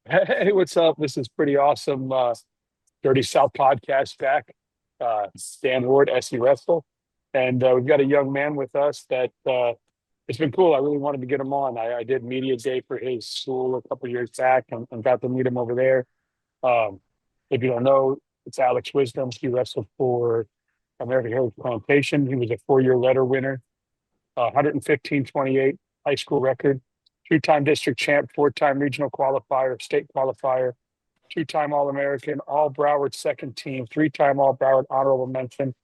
Hey, what's up? This is pretty awesome. Dirty South podcast back. Stan Ward, SE Wrestle. And we've got a young man with us that it's been cool. I really wanted to get him on. I did media day for his school a couple years back and got to meet him over there. Um, if you don't know, it's Alex Wisdom. He wrestled for American Heritage Plantation. He was a 4-year letter winner, 115-28 high school record, two-time district champ, four-time regional qualifier, state qualifier, two-time All-American, all Broward second team, three-time All Broward honorable mention,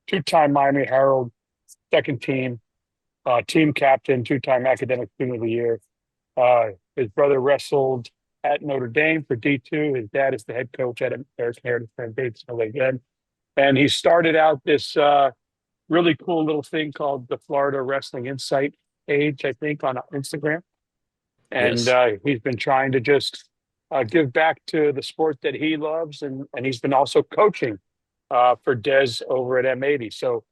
two-time Miami Herald second team, team captain, two-time academic student of the year. His brother wrestled at Notre Dame for D2. His dad is the head coach at American Heritage Foundation again. And he started out this really cool little thing called the Florida Wrestling Insight page, I think, on Instagram. And Yes. he's been trying to just give back to the sport that he loves. And he's been also coaching for Des over at M80. So,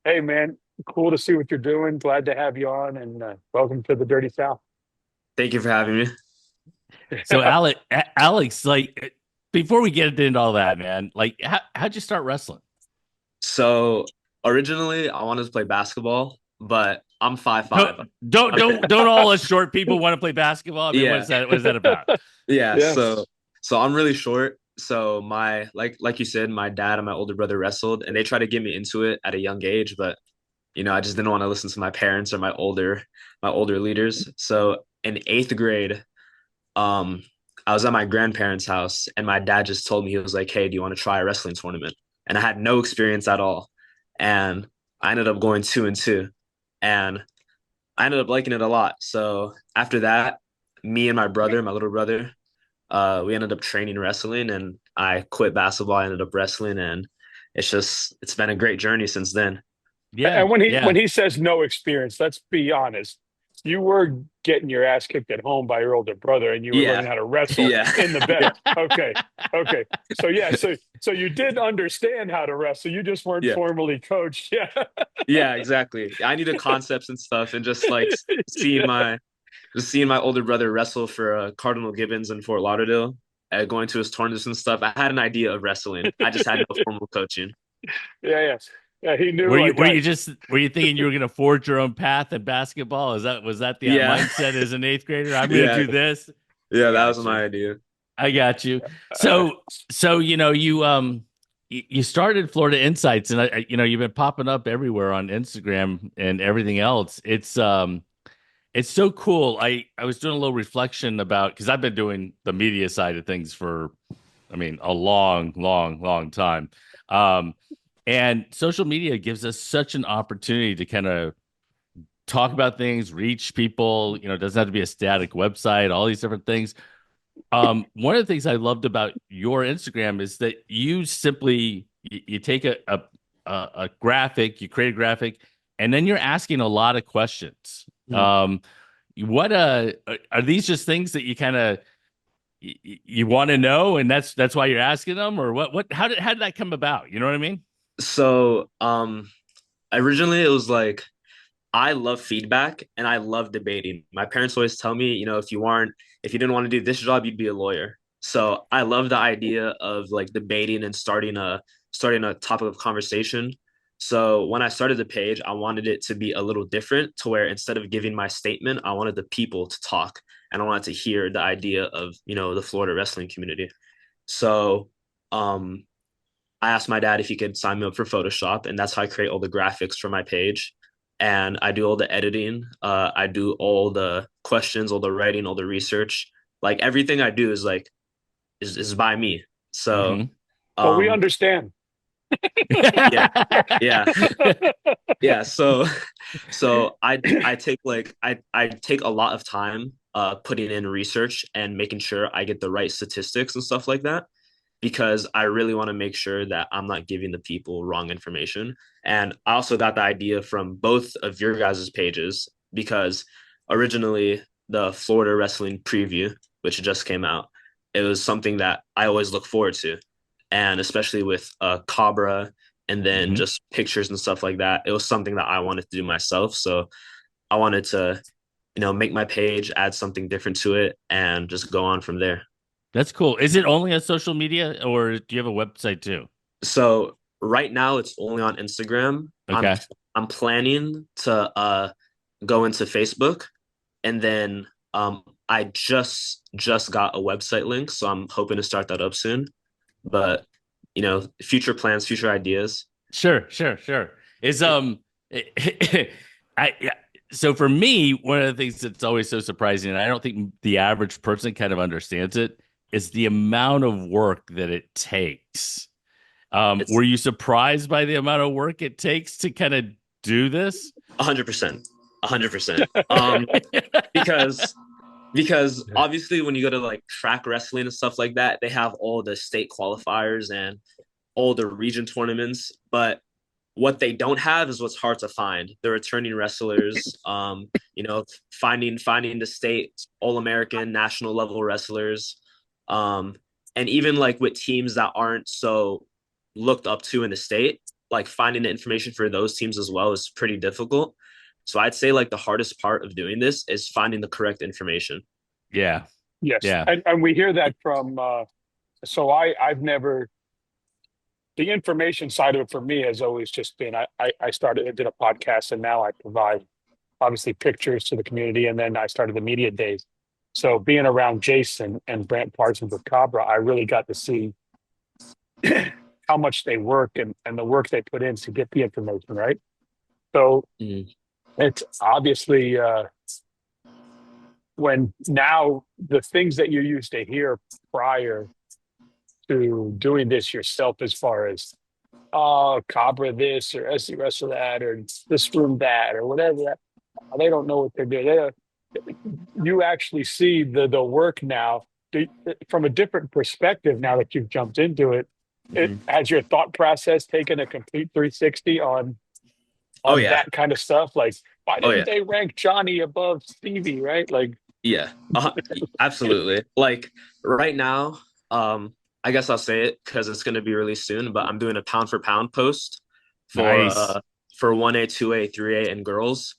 hey, man, cool to see what you're doing. Glad to have you on and welcome to the Dirty South. Thank you for having me. So Alex, like before we get into all that, man, like how'd you start wrestling? So originally I wanted to play basketball, but I'm 5'5". Don't don't all us short people want to play basketball. I mean, Yeah. what is that about? Yeah. Yes. So I'm really short. So my like you said, my dad and my older brother wrestled and they tried to get me into it at a young age, but I just didn't want to listen to my parents or my older leaders. So in eighth grade, um, I was at my grandparents' house and my dad just told me, he was like, "Hey, do you want to try a wrestling tournament?" And I had no experience at all. And I ended up going 2-2. And I ended up liking it a lot. So after that, me and my brother, my little brother, we ended up training wrestling and I quit basketball. I ended up wrestling and it's been a great journey since then. Yeah, And when yeah. he says no experience, let's be honest. You were getting your ass kicked at home by your older brother, and you were Yeah. learning how to wrestle Yeah. in the Yeah. bed. Okay, okay. So yeah, so you did understand how to wrestle. You just weren't Yeah. formally coached. Yeah, Yeah, exactly. I needed concepts and stuff and just like seeing yeah, my just seeing my older brother wrestle for Cardinal Gibbons in Fort Lauderdale, going to his tournaments and stuff. I had an idea of wrestling. I just had no formal coaching. yeah. Yeah, he knew Were you like were you just were you thinking you were going to forge your own path in basketball? Was that the Yeah. mindset as an eighth grader? I'm going to Yeah. do this. I Yeah, that was got you. my idea. I got you. uh, So you started Florida Insights, and you've been popping up everywhere on Instagram and everything else. It's so cool. I was doing a little reflection about because I've been doing the media side of things for, I mean, a long time. Um, and social media gives us such an opportunity to kind of talk about things, reach people. You know, it doesn't have to be a static website, all these different things. One of the things I loved about your Instagram is that you simply you take a graphic, you create a graphic, and then you're asking a lot of questions. What are these just things that you kind of you want to know, and that's why you're asking them, or what? How did that come about? You know what I mean? So, originally it was like I love feedback and I love debating. My parents always tell me, if you didn't want to do this job, you'd be a lawyer. So I love the idea of like debating and starting a topic of conversation. So when I started the page, I wanted it to be a little different to where instead of giving my statement, I wanted the people to talk and I wanted to hear the idea of, the Florida wrestling community. So um I asked my dad if he could sign me up for Photoshop, and that's how I create all the graphics for my page. And I do all the editing. I do all the questions, all the writing, all the research. Like everything I do is like is by me. So Hmm. well, we um understand. yeah, yeah, yeah. So I take like I take a lot of time putting in research and making sure I get the right statistics and stuff like that because I really want to make sure that I'm not giving the people wrong information. And I also got the idea from both of your guys' pages because originally the Florida Wrestling Preview, which just came out, it was something that I always look forward to. And especially with Cabra and then Hmm. just pictures and stuff like that, it was something that I wanted to do myself. So I wanted to, make my page, add something different to it, and just go on from there. That's cool. Is it only on social media or do you have a website too? So right now it's only on Instagram. Okay. I'm planning to go into Facebook, and then I just got a website link, so I'm hoping to start that up soon. But future plans, future ideas. Sure, sure, sure. Is I yeah. So for me, one of the things that's always so surprising, and I don't think the average person kind of understands it, is the amount of work that it takes. It's Were you surprised by the amount of work it takes to kind of do this? 100%, 100%. Because obviously when you go to like track wrestling and stuff like that, they have all the state qualifiers and all the region tournaments, but what they don't have is what's hard to find. The returning wrestlers, finding the state all-American national level wrestlers. Um, and even like with teams that aren't so looked up to in the state, like finding the information for those teams as well is pretty difficult. So I'd say like the hardest part of doing this is finding the correct information. Yeah, Yes, yeah. and we hear that from. So I've never the information side of it for me has always just been I did a podcast and now I provide obviously pictures to the community and then I started the media days. So being around Jason and Brant Parsons with Cabra, I really got to see how much they work and the work they put in to get the information, right? So Mm. it's obviously when now the things that you used to hear prior to doing this yourself as far as Cabra this or SC wrestle that or this room that or whatever that they don't know what they're doing. You actually see the work now from a different perspective now that you've jumped into it. It Mhm. has your thought process taken a complete 360 Oh on yeah. that kind of stuff. Like, why Oh didn't yeah. they rank Johnny above Stevie? Right? Like, Yeah, absolutely. Like right now, I guess I'll say it because it's going to be released soon. But I'm doing a pound for pound post for Nice. 1A, 2A, 3A, and girls,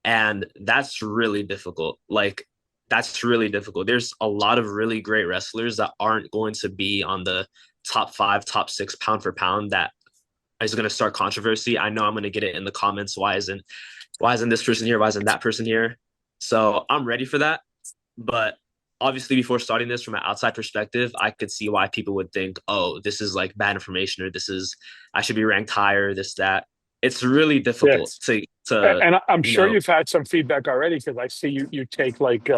and that's really difficult. Like that's really difficult. There's a lot of really great wrestlers that aren't going to be on the top five, top six pound for pound. That is going to start controversy. I know I'm going to get it in the comments. Why isn't this person here? Why isn't that person here? So I'm ready for that. But obviously, before starting this from an outside perspective, I could see why people would think, oh, this is like bad information, or I should be ranked higher, this, that. It's really difficult yes. to, And I'm you sure know, you've had some feedback already because I see you take like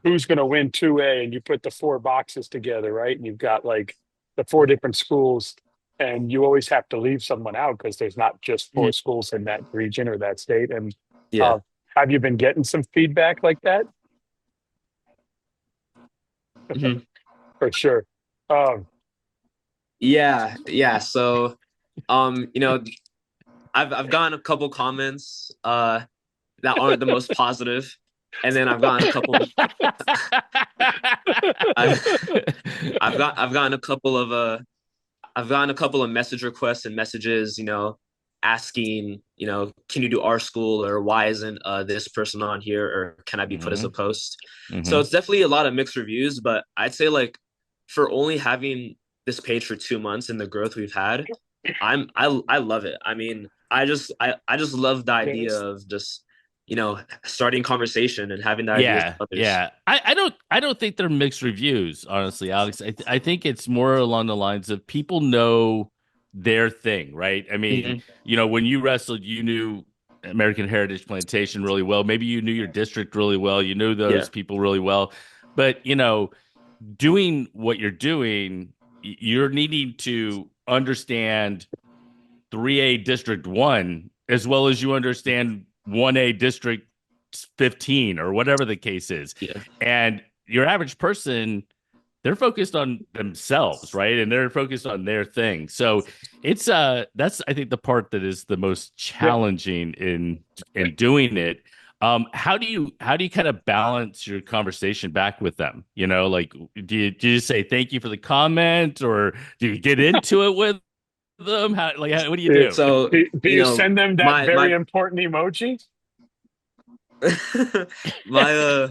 who's going to win 2A and you put the four boxes together, right? And you've got like the four different schools and you always have to leave someone out because there's not just four Mhm. schools in that region or that state. And Yeah. uh, have you been getting some feedback like that? Mhm. For sure. Um, Yeah. Yeah. So, um, you know, I've gotten a couple comments that aren't the most positive, and then I've I've gotten a couple of I've gotten a couple of message requests and messages, asking, can you do our school, or why isn't this person on here, or can I be put as a Hmm. post? So Hmm. it's definitely a lot of mixed reviews, but I'd say like for only having this page for 2 months and the growth we've had, I love it. I mean, I just love the idea yes. of just, starting conversation and having the ideas Yeah, of others. yeah. I don't think they're mixed reviews, honestly, Alex. I think it's more along the lines of people know their thing, right? I mean, Mhm. when you wrestled, you knew American Heritage Plantation really well. Maybe you knew your district really well. You knew Yeah. those people really well. But, doing what you're doing, you're needing to understand 3A District 1 as well as you understand 1A District 15 or whatever the case is. Yeah. And your average person, they're focused on themselves, right? And they're focused on their thing. So that's I think the part that is the most Yeah. challenging in doing it. How do you kind of balance your conversation back with them? Like do you say thank you for the comment or do you get into it with them? What do you Yeah. do? So, Do you send them that my very my important emoji? my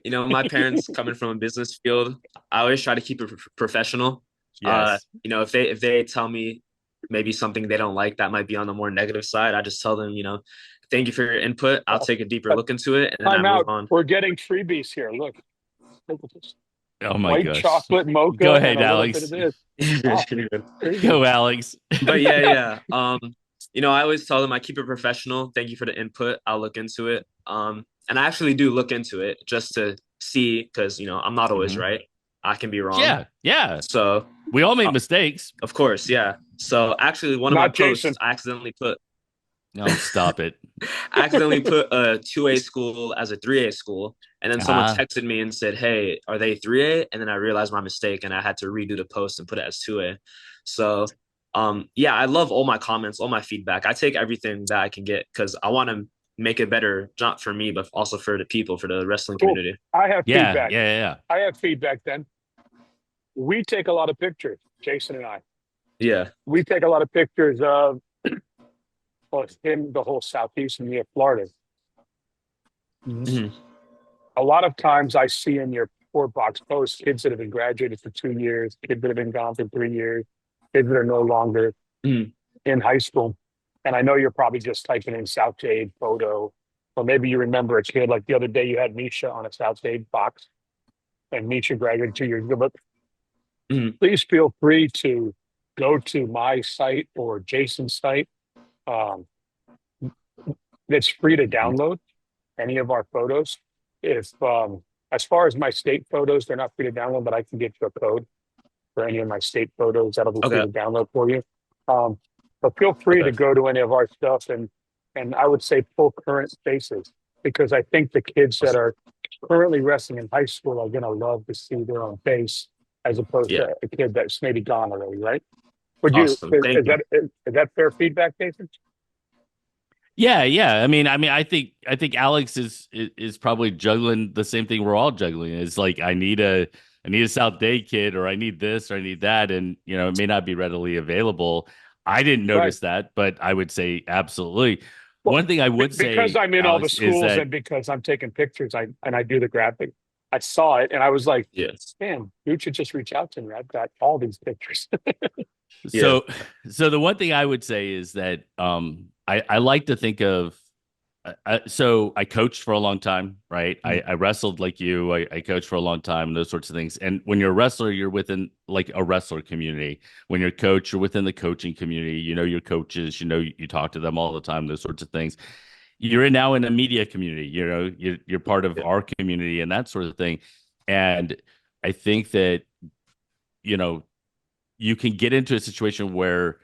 My parents coming from a business field, I always try to keep it professional. Yes. If they tell me maybe something they don't like that might be on the more negative side, I just tell them, thank you for your input. I'll Oh, take a deeper look into it, and then I time move out. on. We're getting freebies here. Look at this. Oh my White gosh. chocolate Go mocha and ahead, a little bit of Alex. this. Oh, crazy. Go, Alex. But yeah, yeah. I always tell them I keep it professional. Thank you for the input. I'll look into it. And I actually do look into it just to see because I'm not always Mhm. right. I can be wrong. Yeah, yeah. So, We all make uh, mistakes. of course, yeah. So actually, one of my Not Jason. posts, No, stop it. I accidentally put a 2A school as a 3A school, and then someone Ah, texted me and said, "Hey, are they 3A?" And then I realized my mistake, and I had to redo the post and put it as 2A. So, yeah, I love all my comments, all my feedback. I take everything that I can get because I want to make it better, not for me, but also for the people, for the wrestling Cool. community. I have yeah, feedback. yeah, yeah. I have feedback then. We take a lot of pictures, Jason and I. Yeah. We take a lot of pictures of well, in the whole southeast and near Florida. Mhm. A lot of times I see in your four box posts kids that have been graduated for 2 years, kids that have been gone for 3 years, kids that are no longer Mhm. in high school. And I know you're probably just typing in South Dade photo, or maybe you remember a kid like the other day you had Misha on a South Dade box, and Misha graduated 2 years ago. But Mhm. please feel free to go to my site or Jason's site. Um, it's free to Mhm. download any of our photos. If as far as my state photos, they're not free to download, but I can get you a code for any of my state photos that'll be free Okay. to download for you. Um, but feel free to Okay. go to any of our stuff and I would say pull current faces because I think the kids that are currently wrestling in high school are gonna love to see their own face as opposed Yeah. to a kid that's maybe gone already, right? Would you Awesome. Thank you. is that fair feedback, Jason? Yeah, yeah. I think Alex is probably juggling the same thing we're all juggling. It's like I need a South Day kid, or I need this, or I need that, and it may not be readily available. I didn't Right. notice that, but I would say absolutely. Well, One thing I would because say, I'm in all the Alex, is schools that and because I'm taking pictures, I do the graphic. I saw it and I was like, Yes. man, you should just reach out to me. I've got all these pictures. Yeah. so the one thing I would say is that I like to think of so I coached for a long time, right? Mhm. I wrestled like you. I coached for a long time, those sorts of things. And when you're a wrestler, you're within like a wrestler community. When you're a coach, you're within the coaching community. You know your coaches. You talk to them all the time. Those sorts of things. You're now in a media community. You're part of Yeah. our community and that sort of thing. And I think that you know you can get into a situation where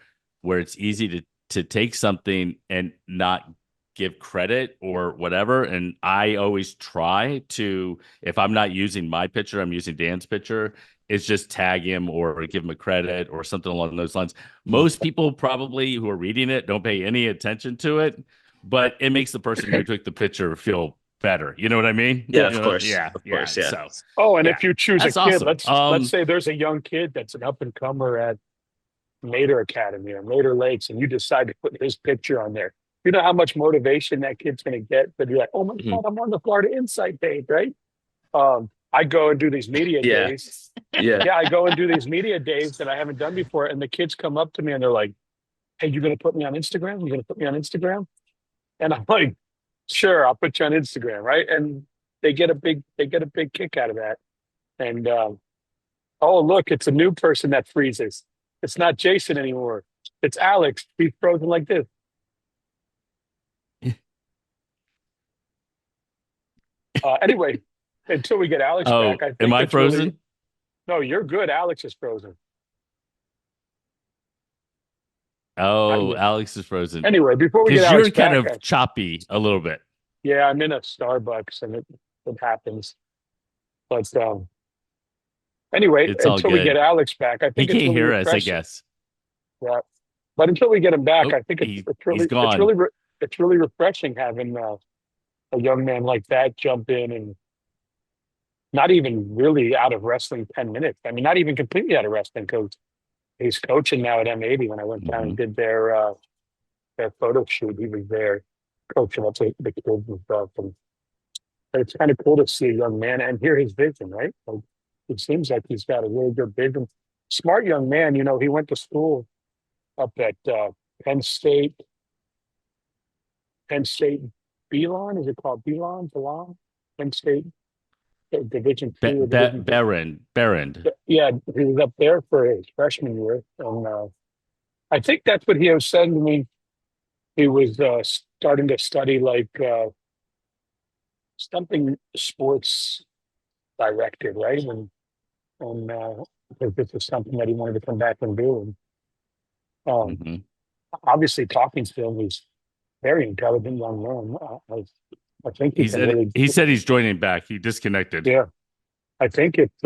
it's easy to take something and not give credit or whatever. And I always try to, if I'm not using my picture, I'm using Dan's picture. It's just tag him or give him a credit or something along those lines. Mhm. Most people probably who are reading it don't pay any attention to it, but it makes the person who took the picture feel better. You know what I mean? Yeah, Yeah. of course. Yeah, Of yeah. course. Yeah. So Oh, and yeah, if you choose a that's kid, awesome. let's say there's a young kid that's an up and comer at Mater Academy or Mater Lakes, and you decide to put his picture on there. You know how much motivation that kid's going to get to be like, oh my Mhm. God, I'm on the Florida Insight page, right? I go and do these media Yeah. days. Yeah. Yeah, I go and do these media days that I haven't done before, and the kids come up to me and they're like, "Hey, you're going to put me on Instagram? You're going to put me on Instagram?" And I'm like, "Sure, I'll put you on Instagram, right?" And they get a big kick out of that. And oh, look, it's a new person that freezes. It's not Jason anymore. It's Alex. He's frozen like this. Anyway, until we get Alex Oh, back, I am think I it's really frozen? no. You're good. Alex is frozen. Oh, Yeah. Alex is frozen. Anyway, before we get Because Alex you're kind back, of choppy a little bit. yeah, I'm in a Starbucks and it happens. But anyway, It's all until we get good. Alex back, I He think it's can't really hear us, I refreshing. guess. Yeah. But until we get him back, Oh, I think it's he's really it's gone. really it's really refreshing having a young man like that jump in and not even really out of wrestling 10 minutes. I mean, not even completely out of wrestling because he's coaching now at M80. When I went down and Hmm. did their photo shoot, he was there coaching up the kids and stuff. And it's kind of cool to see a young man and hear his vision, right? Like, it seems like he's got a really good vision. Smart young man. You know, he went to school up at Penn State, Penn State Belon. Is it called Belon? Belon? Penn State Division two or Division three. Berend. Yeah, he was up there for his freshman year, and I think that's what he was saying to me. He was starting to study like something sports directed, right? And because this is something that he wanted to come back and do. And Hmm. obviously, talking to him, he's very intelligent young man. I think he can really, He said he's joining back. He disconnected. yeah. I think it's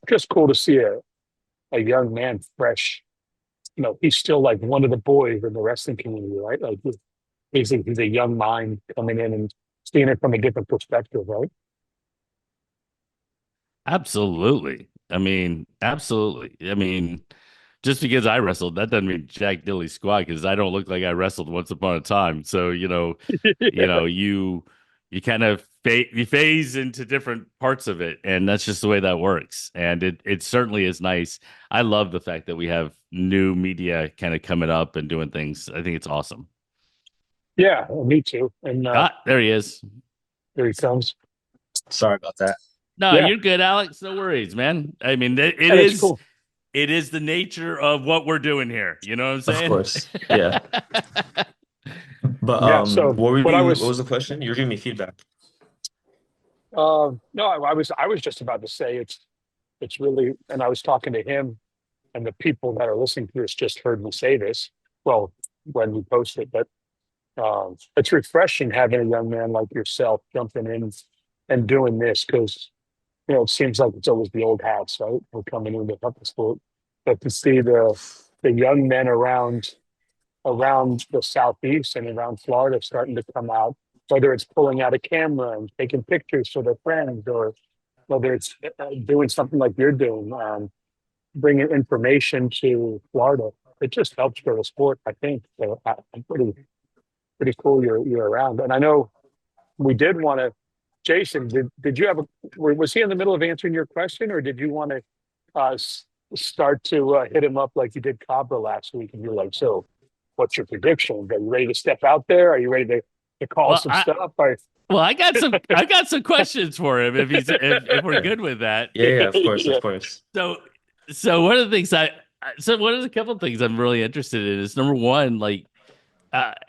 just cool to see a young man fresh. You know, he's still like one of the boys in the wrestling community, right? Like he's a young mind coming in and seeing it from a different perspective, right? Absolutely. I mean, absolutely. I mean, just because I wrestled, that doesn't mean Jack Dilly squat because I don't look like I wrestled once upon a time. So, you kind of you phase into different parts of it, and that's just the way that works. And it certainly is nice. I love the fact that we have new media kind of coming up and doing things. I think it's awesome. Yeah, me too. And There he is. here he comes. Sorry about that. No, Yeah, you're good, Alex. No worries, man. I mean, and it's cool. it is the nature of what we're doing here. You know what I'm Of saying? course. Yeah. But Yeah. So what was the question? You were giving me feedback. no, I was just about to say it's really, and I was talking to him, and the people that are listening to this just heard me say this. Well, when we post it, but it's refreshing having a young man like yourself jumping in and doing this because it seems like it's always the old hats, right? We're coming in to help the sport, but to see the young men around the southeast and around Florida starting to come out, whether it's pulling out a camera and taking pictures for their friends, or whether it's doing something like you're doing, bringing information to Florida. It just helps for the sport, I think. So I'm pretty cool you're around. And I know we did want to. Jason, did you have was he in the middle of answering your question, or did you want to start to hit him up like you did Cabra last week? And you're like, so what's your prediction? Are you ready to step out there? Are you ready to call Well, some stuff? Or... I got some questions for him if we're good with that. Yeah, yeah, of course, yeah. of course. So one of the things one of the couple of things I'm really interested in is number one, like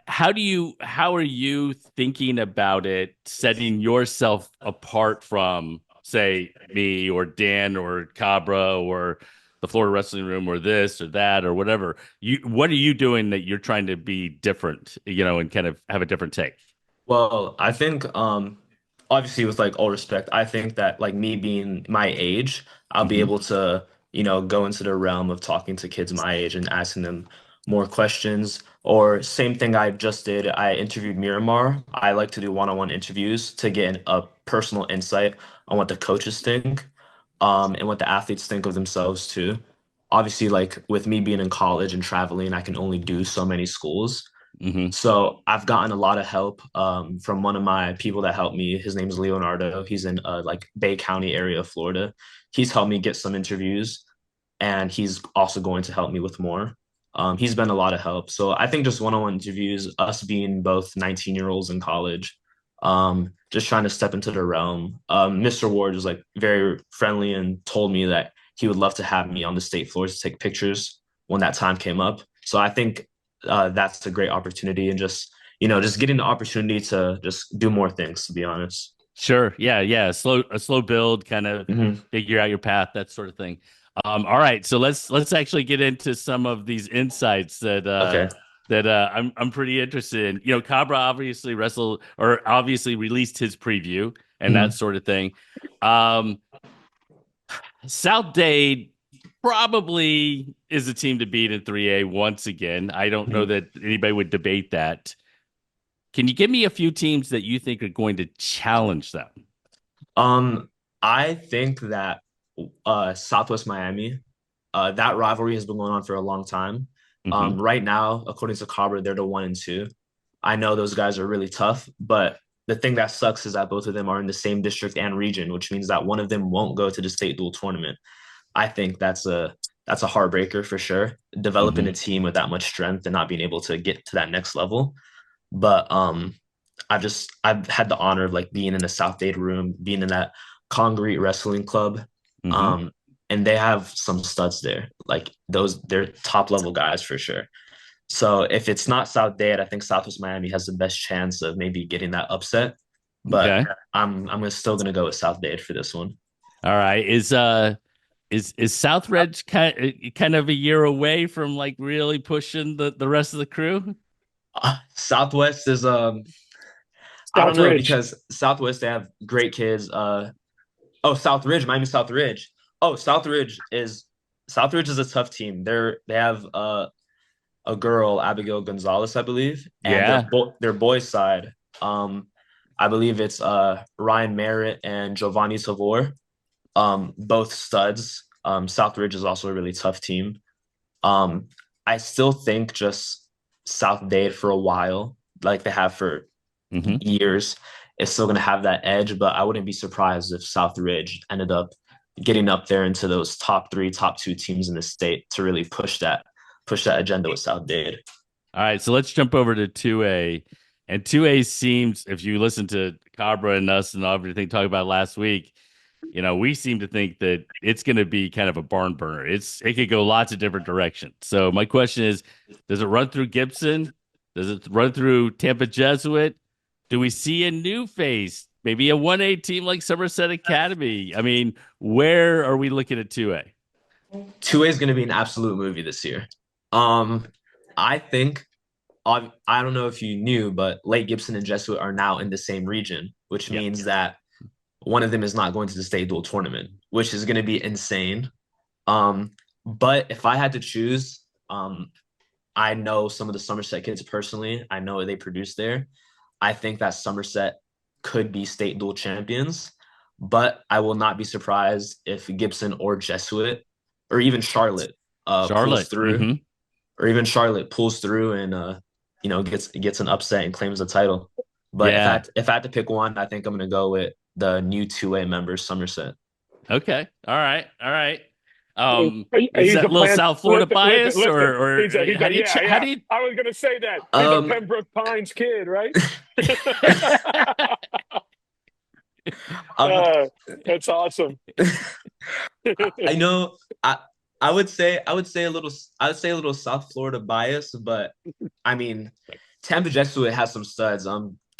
how are you thinking about it, setting yourself apart from, say, me or Dan or Cabra or the Florida Wrestling Room or this or that or whatever? What are you doing that you're trying to be different, and kind of have a different take? Well, I think obviously with like all respect, I think that like me being my age, I'll be Hmm. able to, go into the realm of talking to kids my age and asking them more questions. Or same thing I just did. I interviewed Miramar. I like to do one-on-one interviews to get a personal insight on what the coaches think, and what the athletes think of themselves too. Obviously, like with me being in college and traveling, I can only do so many schools. Hmm. So I've gotten a lot of help from one of my people that helped me. His name is Leonardo. He's in like Bay County area of Florida. He's helped me get some interviews, and he's also going to help me with more. He's been a lot of help. So I think just one-on-one interviews, us being both 19-year-olds in college, just trying to step into the realm. Mr. Ward was like very friendly and told me that he would love to have me on the state floors to take pictures when that time came up. So I think that's a great opportunity, and just getting the opportunity to just do more things, to be honest. Sure. Yeah. Yeah. A slow build, kind of Hmm. figure out your path, that sort of thing. All right. So let's actually get into some of these insights Okay. I'm pretty interested in. Cabra obviously wrestled or obviously released his preview and that Hmm. sort of thing. Um, South Dade probably is a team to beat in 3A once again. I don't know that anybody would debate that. Can you give me a few teams that you think are going to challenge them? Um, I think that Southwest Miami, that rivalry has been going on for a long time. Hmm. Right now, according to Cabra, they're the 1-2. I know those guys are really tough, but the thing that sucks is that both of them are in the same district and region, which means that one of them won't go to the state dual tournament. I think that's a heartbreaker for sure. Developing a Hmm. team with that much strength and not being able to get to that next level. But I've had the honor of like being in the South Dade room, being in that Concrete Wrestling Club. Hmm. Um, and they have some studs there. Like they're top level guys for sure. So if it's not South Dade, I think Southwest Miami has the best chance of maybe getting that upset. But Okay. I'm still gonna go with South Dade for this one. All right. Is South Ridge kind of a year away from like really pushing the rest of the crew? Southwest is I don't know Southridge. because Southwest they have great kids. Oh, South Ridge, Miami South Ridge. Oh, South Ridge is a tough team. They have a girl, Abigail Gonzalez, I believe, and Yeah. their boys side. Um, I believe it's Ryan Merritt and Giovanni Savor, both studs. South Ridge is also a really tough team. Um, I still think just South Dade for a while, like they have for Hmm. years, is still going to have that edge. But I wouldn't be surprised if South Ridge ended up getting up there into those top three, top two teams in the state to really push that agenda with South Dade. All right, so let's jump over to 2A. And 2A seems, if you listen to Cabra and us and everything talk about last week, we seem to think that it's going to be kind of a barn burner. It could go lots of different directions. So my question is, does it run through Gibson? Does it run through Tampa Jesuit? Do we see a new face? Maybe a 1A team like Somerset Academy? I mean, where are we looking at 2A? 2A is going to be an absolute movie this year. Um, I think I don't know if you knew, but Lake Gibson and Jesuit are now in the same region, which Yep. means that one of them is not going to the state dual tournament, which is going to be insane. Um, but if I had to choose, I know some of the Somerset kids personally. I know they produce there. I think that Somerset could be state dual champions, but I will not be surprised if Gibson or Jesuit or even Charlotte pulls Charlotte. through, Hmm. or even Charlotte pulls through and gets an upset and claims the title. But Yeah. if I had to pick one, I think I'm gonna go with the new 2A members, Somerset. Okay. All right. All right. Is He's that a a little plant. South Florida Listen, listen, bias, listen. or Yeah, how yeah. do you? I was gonna say that he's a Um, Pembroke Pines kid, right? um, uh, that's awesome. I know I would say a little South Florida bias, but I mean Tampa Jesuit has some studs.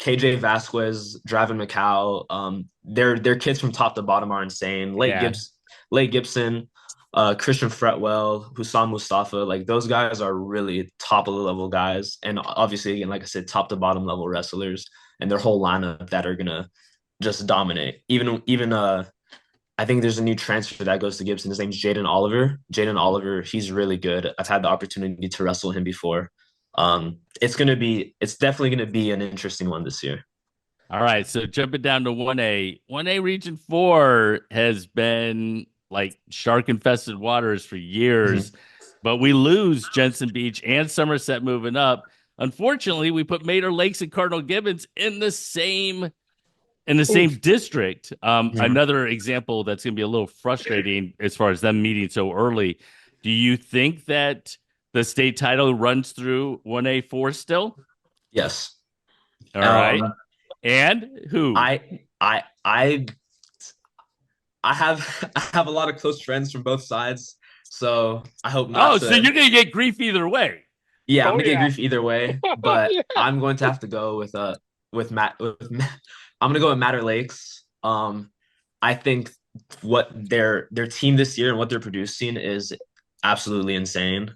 KJ Vasquez, Draven McCow, their kids from top to bottom are insane. Yeah. Lake Gibson, Christian Fretwell, Hussam Mustafa, like those guys are really top of the level guys. And obviously, again, like I said, top to bottom level wrestlers and their whole lineup that are gonna just dominate. Even I think there's a new transfer that goes to Gibson. His name's Jaden Oliver. Jaden Oliver, he's really good. I've had the opportunity to wrestle him before. It's definitely gonna be an interesting one this year. All right. So jumping down to 1A, 1A Region 4 has been like shark infested waters for years, Mhm. but we lose Jensen Beach and Somerset moving up. Unfortunately, we put Mater Lakes and Cardinal Gibbons in the same Oof. district. Mhm. Another example that's going to be a little frustrating as far as them meeting so early. Do you think that the state title runs through 1A4 still? Yes. All right. Um, And who? I I I I have I have a lot of close friends from both sides, so I hope not Oh, so to. you're going to get grief either way. Yeah, I'm Oh gonna get yeah. grief either way, but Yeah. I'm going to have to go with Matt. I'm gonna go with Matter Lakes. I think what their team this year and what they're producing is absolutely insane.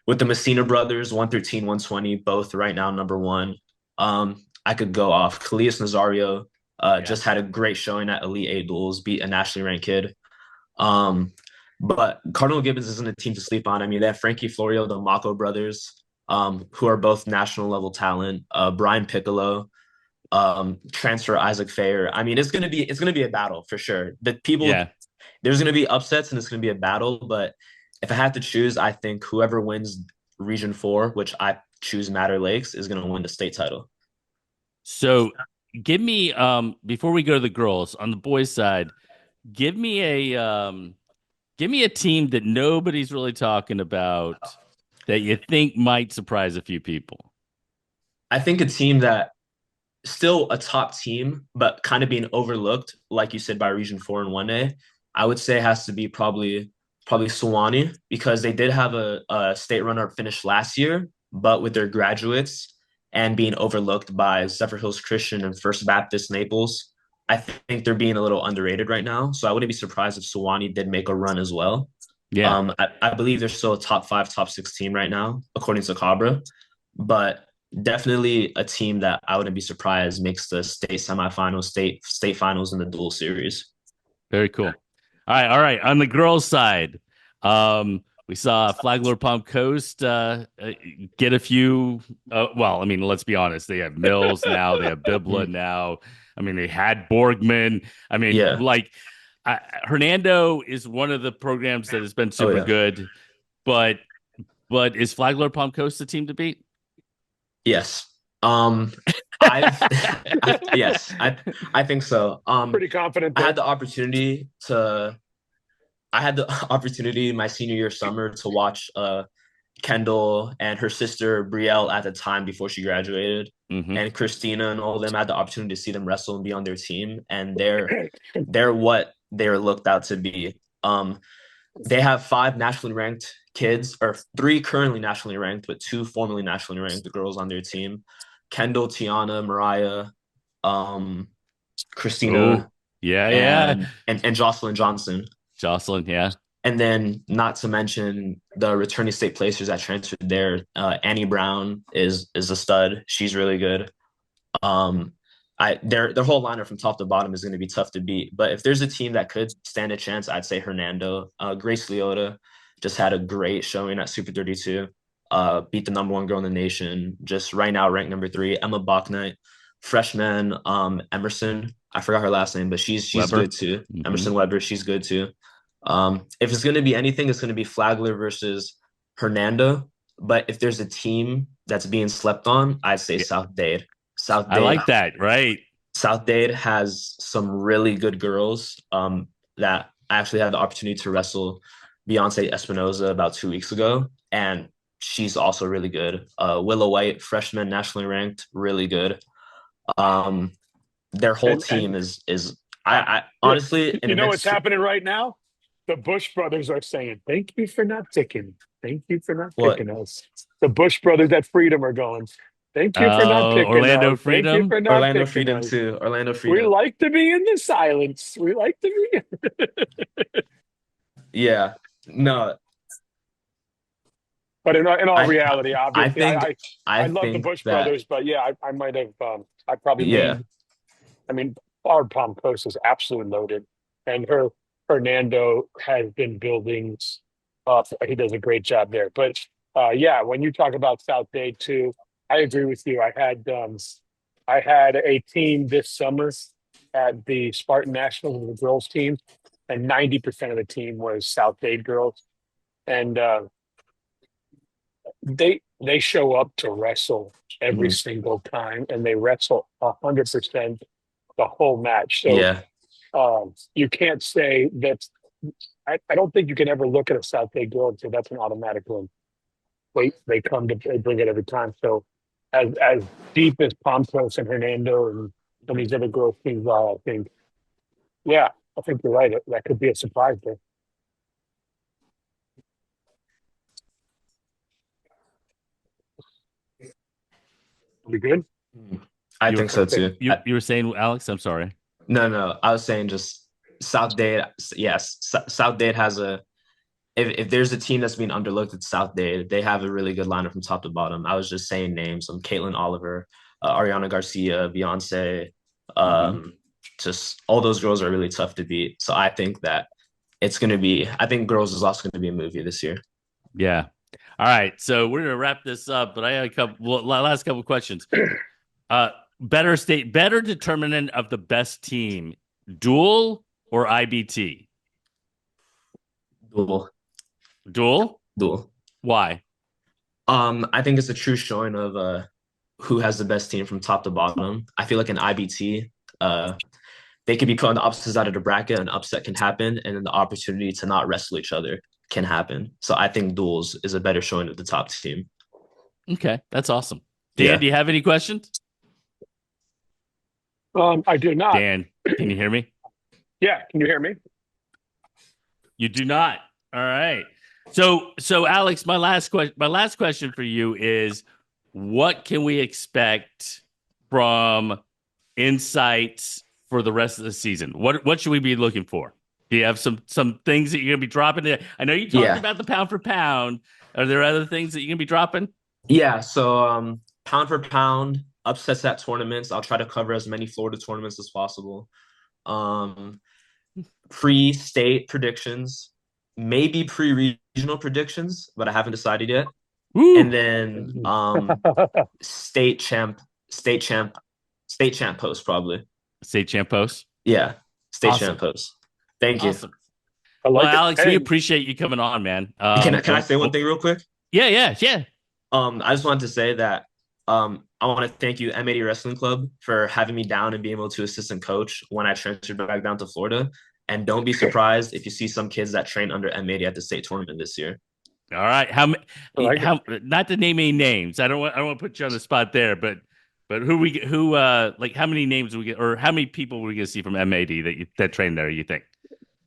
With the Messina brothers, 113, 120, both right now number one. I could go off. Kalias Nazario Yeah. just had a great showing at Elite Eight duels, beat a nationally ranked kid. Um, but Cardinal Gibbons isn't a team to sleep on. I mean, they have Frankie Florio, the Mako brothers, who are both national level talent. Brian Piccolo, transfer Isaac Fair. I mean, it's gonna be a battle for sure. Yeah. There's gonna be upsets and it's gonna be a battle. But if I had to choose, I think whoever wins Region 4, which I choose Matter Lakes, is gonna win the state title. So give me before we go to the girls on the boys side, give me a team that nobody's really talking about that you think might surprise a few people. I think a team that still a top team, but kind of being overlooked, like you said, by Region 4 and 1A, I would say has to be probably Sewanee because they did have a state runner-up finish last year, but with their graduates and being overlooked by Zephyr Hills Christian and First Baptist Naples, I think they're being a little underrated right now. So I wouldn't be surprised if Sewanee did make a run as well. Yeah, I believe they're still a top five, top six team right now, according to Cabra, but definitely a team that I wouldn't be surprised makes the state semifinals, state finals in the dual series. very cool. All right. On the girls' side, we saw Flagler Palm Coast get a few. Well, I mean, let's be honest. They have Mills now. They have Bibla Mhm. now. I mean, they had Borgman. I mean, Yeah. like Hernando is one of the programs that has been Oh super yeah. good, but is Flagler Palm Coast the team to beat? Yes. Um, I've yes, I think so. Pretty confident I had there. the opportunity to I had the opportunity my senior year summer to watch Kendall and her sister Brielle at the time before she graduated, Hmm. and Christina and all of them. I had the opportunity to see them wrestle and be on their team, and they're what they're looked out to be. They have five nationally ranked kids, or three currently nationally ranked, but two formerly nationally ranked girls on their team. Kendall, Tiana, Mariah, um, Christina, Oh, yeah, yeah. and Jocelyn Johnson. Jocelyn, yeah. And then not to mention the returning state placers that transferred there. Annie Brown is a stud. She's really good. Um, their whole lineup from top to bottom is going to be tough to beat. But if there's a team that could stand a chance, I'd say Hernando. Grace Leota just had a great showing at Super 32. Beat the number one girl in the nation. Just right now ranked number three. Emma Bachnight, freshman. Emerson. I forgot her last name, but she's Weber. good too. Hmm. Emerson Weber. She's good too. If it's going to be anything, it's going to be Flagler versus Hernando. But if there's a team that's being slept on, I'd say Yeah, South Dade. South I Dade like that. Right. South Dade has some really good girls that I actually had the opportunity to wrestle Beyonce Espinoza about 2 weeks ago, and she's also really good. Willow White, freshman, nationally ranked, really good. Um, their whole And team is uh, I yeah, honestly in you the know what's mix. happening right now? The Bush brothers are saying, "Thank you for not picking. Thank you for not What picking us." The Bush brothers at Freedom are going, "Thank you for not picking Orlando us. Thank you Freedom. for not Orlando picking Freedom us. too. Orlando We Freedom. like to be in the silence. We like to be." Yeah. No, But in all I reality, I obviously, think I I love the think Bush that brothers, but yeah, I might have I probably yeah. leaned. I mean, our Palm Coast is absolutely loaded, and her Fernando has been building up. He does a great job there. But yeah, when you talk about South Day too, I agree with you. I had a team this summer at the Spartan Nationals, the girls team, and 90% of the team was South Dade girls, and they show up to wrestle every Mhm. single time, and they wrestle 100% the whole match. So Yeah. you can't say that. I don't think you can ever look at a South Bay girl and say that's an automatic win. They come to they bring it every time. So as deep as Pontos and Hernando and some of these other girls teams are, I think, yeah, I think you're right. That could be a surprise there. Be good. I You were think so Okay. too. you were saying, Alex? I'm sorry. No, no, I was saying just South Dade. Yes, South Dade has a. If there's a team that's being underlooked, it's South Dade. They have a really good lineup from top to bottom. I was just saying names: Caitlin Oliver, Ariana Garcia, Beyonce. Hmm. Um, just all those girls are really tough to beat. So I think that it's going to be. I think Girls is also going to be a movie this year. Yeah. All right. So we're gonna wrap this up, but I had a couple last couple questions. Better determinant of the best team, dual or IBT? Duel, Dual? duel. Why? I think it's a true showing of who has the best team from top to bottom. I feel like in IBT, they could be put on the opposite side of the bracket, an upset can happen, and then the opportunity to not wrestle each other can happen. So I think duels is a better showing of the top team. Okay, that's awesome. Dan, Yeah. do you have any questions? I do not. Dan, can you hear me? Yeah, can you hear me? You do not. All right. So Alex, my last question for you is, what can we expect from insights for the rest of the season? What should we be looking for? Do you have some things that you're gonna be dropping there? I know you talked Yeah. about the pound for pound. Are there other things that you're gonna be dropping? Yeah. So pound for pound, upsets at tournaments. I'll try to cover as many Florida tournaments as possible. Um, pre-state predictions, maybe pre-regional predictions, but I haven't decided yet. And Woo! then state champ, state champ, state champ post probably. State champ post. Yeah, state champ Awesome. post. Thank you. Awesome. I Well, like it. Alex, we Hey, appreciate you coming on, man. Can I say one thing real quick? Yeah. I just wanted to say that I want to thank you, M80 Wrestling Club, for having me down and being able to assist and coach when I transferred back down to Florida. And don't be surprised if you see some kids that train under M80 at the state tournament this year. All right. I like How not to name any names. I don't want to put you on the spot there, but who like how many names we get or how many people we gonna see from M80 that train there, you think?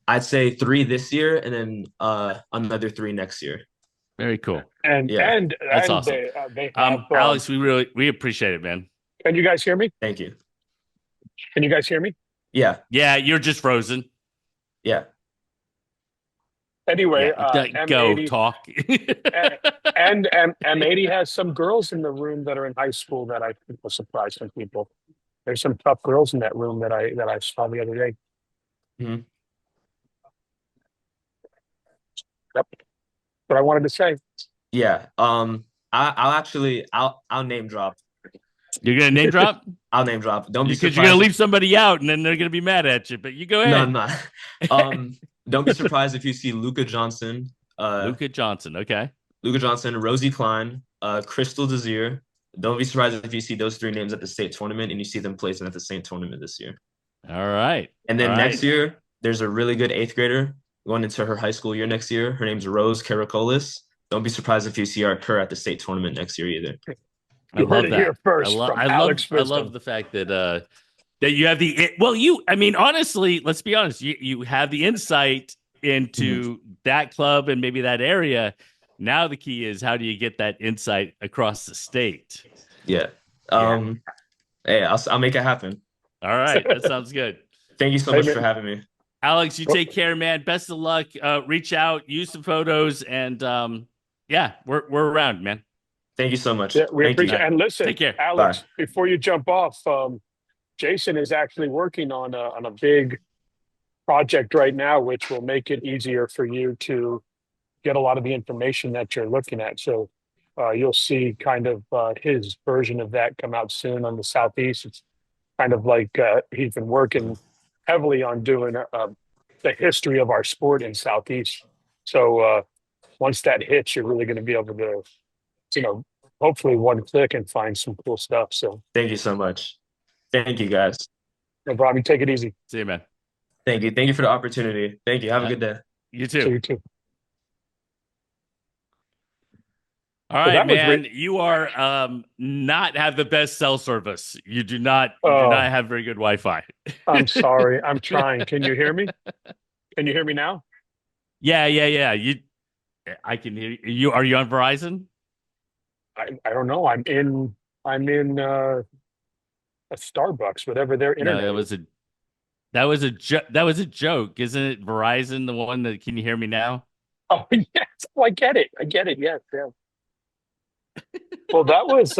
I'd say 3 this year and then another 3 next year. Very cool. and Yeah, and That's and awesome. they have. Alex, we appreciate it, man. Can you guys hear me? thank you. Can you guys hear me? Yeah, Yeah, you're just frozen. yeah. Anyway, Go M80 talk. and M80 has some girls in the room that are in high school that I think will surprise some people. There's some tough girls in that room that I saw the other day. Mhm. Yep. What I wanted to say. Yeah. I'll name drop. You're gonna name drop I'll name drop. Don't be because you're gonna surprised. leave somebody out, and then they're gonna be mad at you. But you go No, ahead. I'm not. Um, don't be surprised if you see Luka Johnson. Okay. Luca Johnson, Rosie Klein, Crystal Desir. Don't be surprised if you see those 3 names at the state tournament and you see them placing at the same tournament this year. All right. And All then right. next year, there's a really good 8th grader going into her high school year next year. Her name's Rose Karakolis. Don't be surprised if you see her at the state tournament next year either. I You heard love it here that. first from Alex I love Wisdom. the fact that that you have I mean honestly, let's be honest, you have the insight into that club and maybe that area. Now the key is how do you get that insight across the state? Yeah. Hey, I'll make it happen. All right, that sounds good. Thank you so Hey, much man. for having me. Alex, you take care, man. Best of luck. Reach out, use some photos, and yeah, we're around, man. Thank you so much. Yeah, we Thank you. appreciate it. And listen, Take care. Alex, Bye. before you jump off, Jason is actually working on a big project right now, which will make it easier for you to get a lot of the information that you're looking at. So you'll see kind of his version of that come out soon on the Southeast. It's kind of like he's been working heavily on doing the history of our sport in Southeast. So once that hits, you're really going to be able to, hopefully one click and find some cool stuff. So Thank you so much. Thank you guys. no problem. Take it easy. See you, man. Thank you. Thank you for the opportunity. Thank you. Have a good day. You See too. you too. All Well, right, that was man. You are not have the best cell service. You do not Oh, have very good Wi-Fi. I'm sorry. I'm trying. Can you hear me? Can you hear me now? Yeah. I can hear you. Are you on Verizon? I don't know. I'm in a Starbucks, whatever their No, internet is. that was a joke, isn't it? Verizon, the one that can you hear me now? Oh yes. Oh, I get it. I get it. Yes, yeah. Well, that was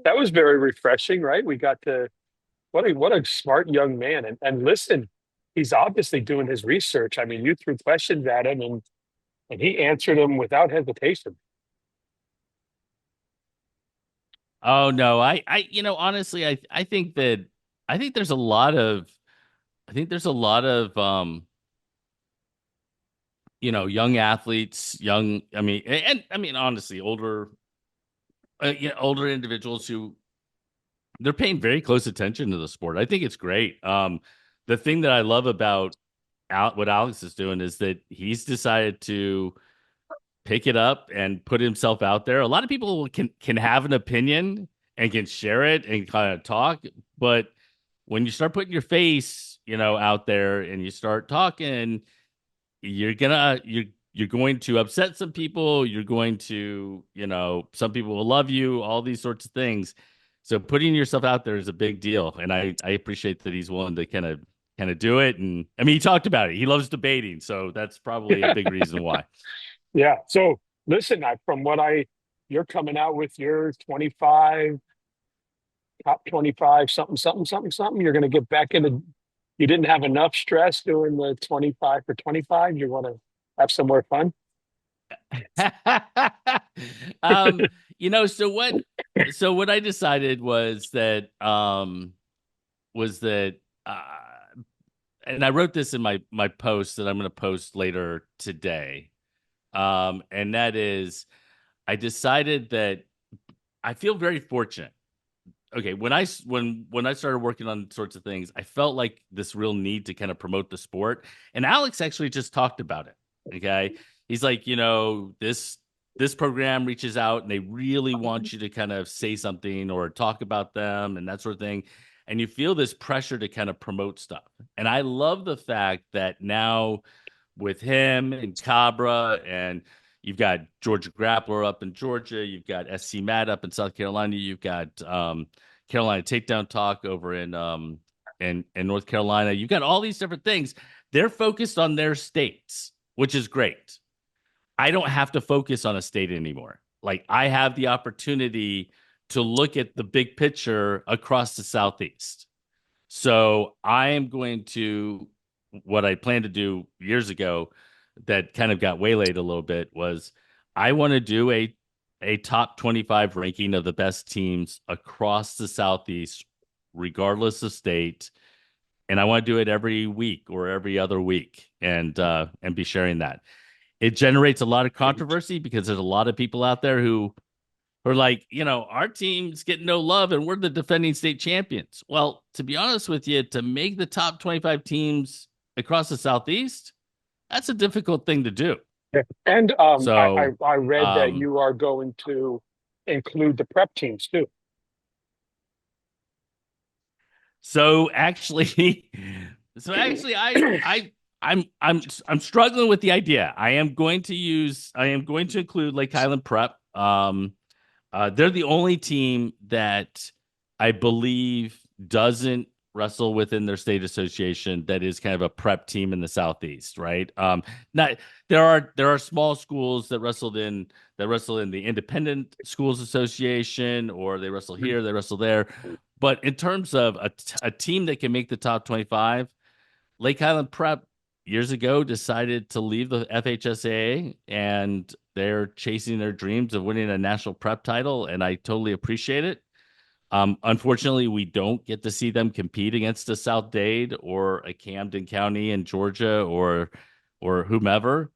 that was very refreshing, right? We got to what a smart young man. And listen, he's obviously doing his research. I mean, you threw questions at him and he answered them without hesitation. Oh no, honestly, I think that I think there's a lot of I think there's a lot of young athletes, honestly, older individuals who they're paying very close attention to the sport. I think it's great. The thing that I love about what Alex is doing is that he's decided to pick it up and put himself out there. A lot of people can have an opinion and can share it and kind of talk, but when you start putting your face, out there and you start talking, you're going to upset some people. You're going to, some people will love you, all these sorts of things. So putting yourself out there is a big deal. And I appreciate that he's willing to kind of do it. And I mean, he talked about it. He loves debating. So that's probably a big reason why. Yeah. So listen, you're coming out with your 25, top 25, something, something, something, something. You're going to get back into, you didn't have enough stress doing the 25 for 25. You want to have some more fun? um, so what I decided was that and I wrote this in my post that I'm going to post later today. And that is, I decided that I feel very fortunate. Okay, when I started working on sorts of things, I felt like this real need to kind of promote the sport. And Alex actually just talked about it. Okay, he's like, this program reaches out and they really want you to kind of say something or talk about them and that sort of thing. And you feel this pressure to kind of promote stuff. And I love the fact that now with him and Cabra, and you've got Georgia Grappler up in Georgia, you've got SC Matt up in South Carolina, you've got Carolina Takedown Talk over in North Carolina. You've got all these different things. They're focused on their states, which is great. I don't have to focus on a state anymore. Like, I have the opportunity to look at the big picture across the Southeast. So I am going to, what I planned to do years ago that kind of got waylaid a little bit was, I want to do a top 25 ranking of the best teams across the Southeast, regardless of state. And I want to do it every week or every other week and be sharing that. It generates a lot of controversy because there's a lot of people out there who are like, our team's getting no love and we're the defending state champions. Well, to be honest with you, to make the top 25 teams across the Southeast, that's a difficult thing to do. Yeah. And So, I read that um, you are going to include the prep teams too. so actually, I'm struggling with the idea. I am going to include Lake Highland Prep. They're the only team that I believe doesn't wrestle within their state association that is kind of a prep team in the Southeast, right? Not there are small schools that wrestle in the Independent Schools Association, or they wrestle here, they wrestle there. But in terms of a team that can make the top 25, Lake Highland Prep years ago decided to leave the FHSAA, and they're chasing their dreams of winning a national prep title, and I totally appreciate it. Unfortunately, we don't get to see them compete against a South Dade or a Camden County in Georgia or whomever.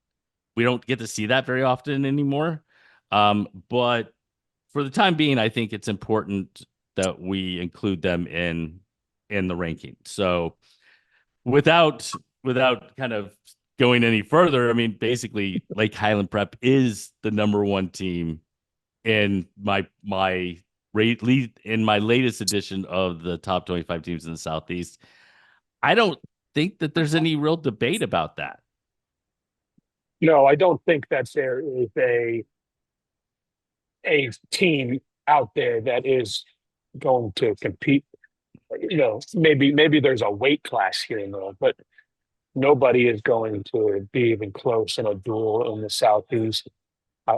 We don't get to see that very often anymore. But for the time being, I think it's important that we include them in the ranking. So without kind of going any further, I mean, basically, Lake Highland Prep is the number one team in my latest edition of the top 25 teams in the Southeast. I don't think that there's any real debate about that. No, I don't think that there is a team out there that is going to compete. Maybe there's a weight class here and there, but nobody is going to be even close in a duel in the Southeast. I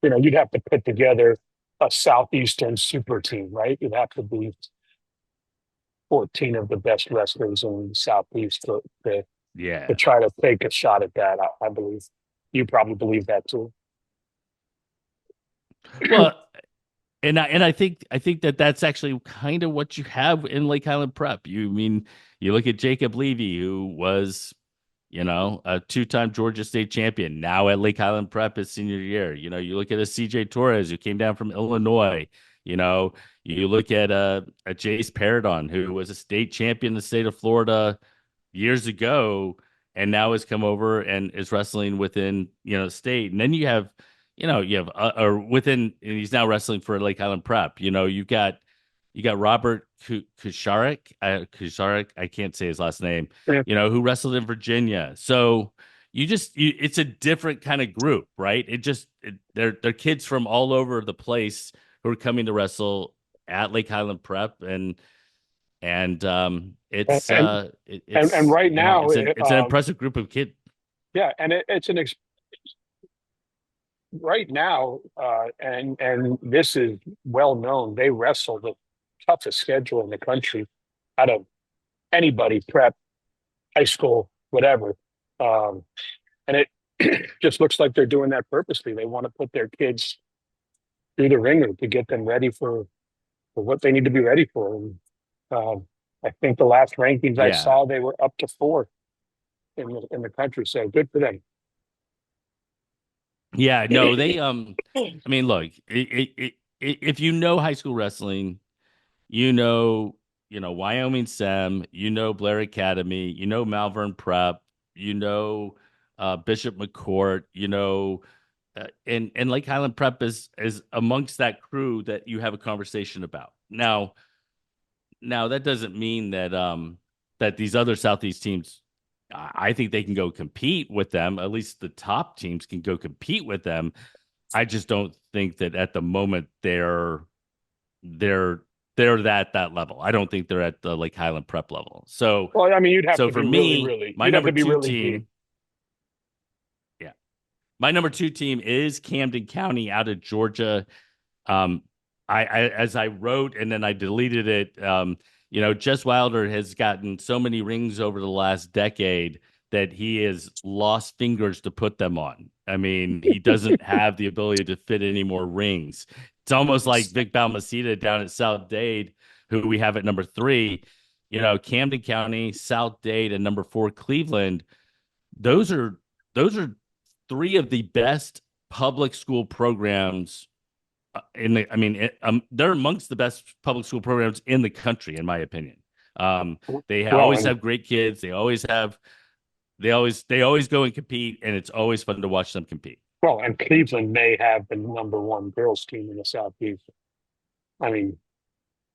you'd have to put together a Southeastern super team, right? You'd have to be 14 of the best wrestlers in the Southeast to Yeah. try to take a shot at that. I believe you probably believe that too. Well, and I think that that's actually kind of what you have in Lake Highland Prep. You look at Jacob Levy, who was a two-time Georgia State champion, now at Lake Highland Prep his senior year. You look at a CJ Torres who came down from Illinois. You know, you look at a Jace Paradon who was a state champion in the state of Florida years ago and now has come over and is wrestling within, state. And then or within, and he's now wrestling for Lake Highland Prep. You got Robert Kusharik. I can't say his last name. Yeah. Who wrestled in Virginia. So it's a different kind of group, right? They're kids from all over the place who are coming to wrestle at Lake Highland Prep, and it's and right now it's an impressive group of kids. Yeah, and right now, and this is well known. They wrestle the toughest schedule in the country out of anybody, prep, high school, whatever. And it just looks like they're doing that purposely. They want to put their kids through the ringer to get them ready for what they need to be ready for. And I think the last rankings I saw, they were up to 4 in the country. So good for them. Yeah, no, they I mean, look, if you know high school wrestling, you know Wyoming Sem, Blair Academy, Malvern Prep, Bishop McCourt, and Lake Highland Prep is amongst that crew that you have a conversation about. Now that doesn't mean that these other Southeast teams, I think they can go compete with them. At least the top teams can go compete with them. I just don't think that at the moment they're at that level. I don't think they're at the Lake Highland Prep level. So, well, I mean, you'd have to for be me, really, my number two really team. deep. Yeah, my number 2 team is Camden County out of Georgia. I as I wrote and then I deleted it. Jess Wilder has gotten so many rings over the last decade that he has lost fingers to put them on. I mean, he doesn't have the ability to fit any more rings. It's almost like Vic Balmaceda down at South Dade, who we have at number 3. Camden County, South Dade, and number 4 Cleveland. Those are 3 of the best public school programs they're amongst the best public school programs in the country, in my opinion. They always have great kids. They always go and compete, and it's always fun to watch them compete. Well, and Cleveland may have the number 1 girls team in the Southeast. I mean,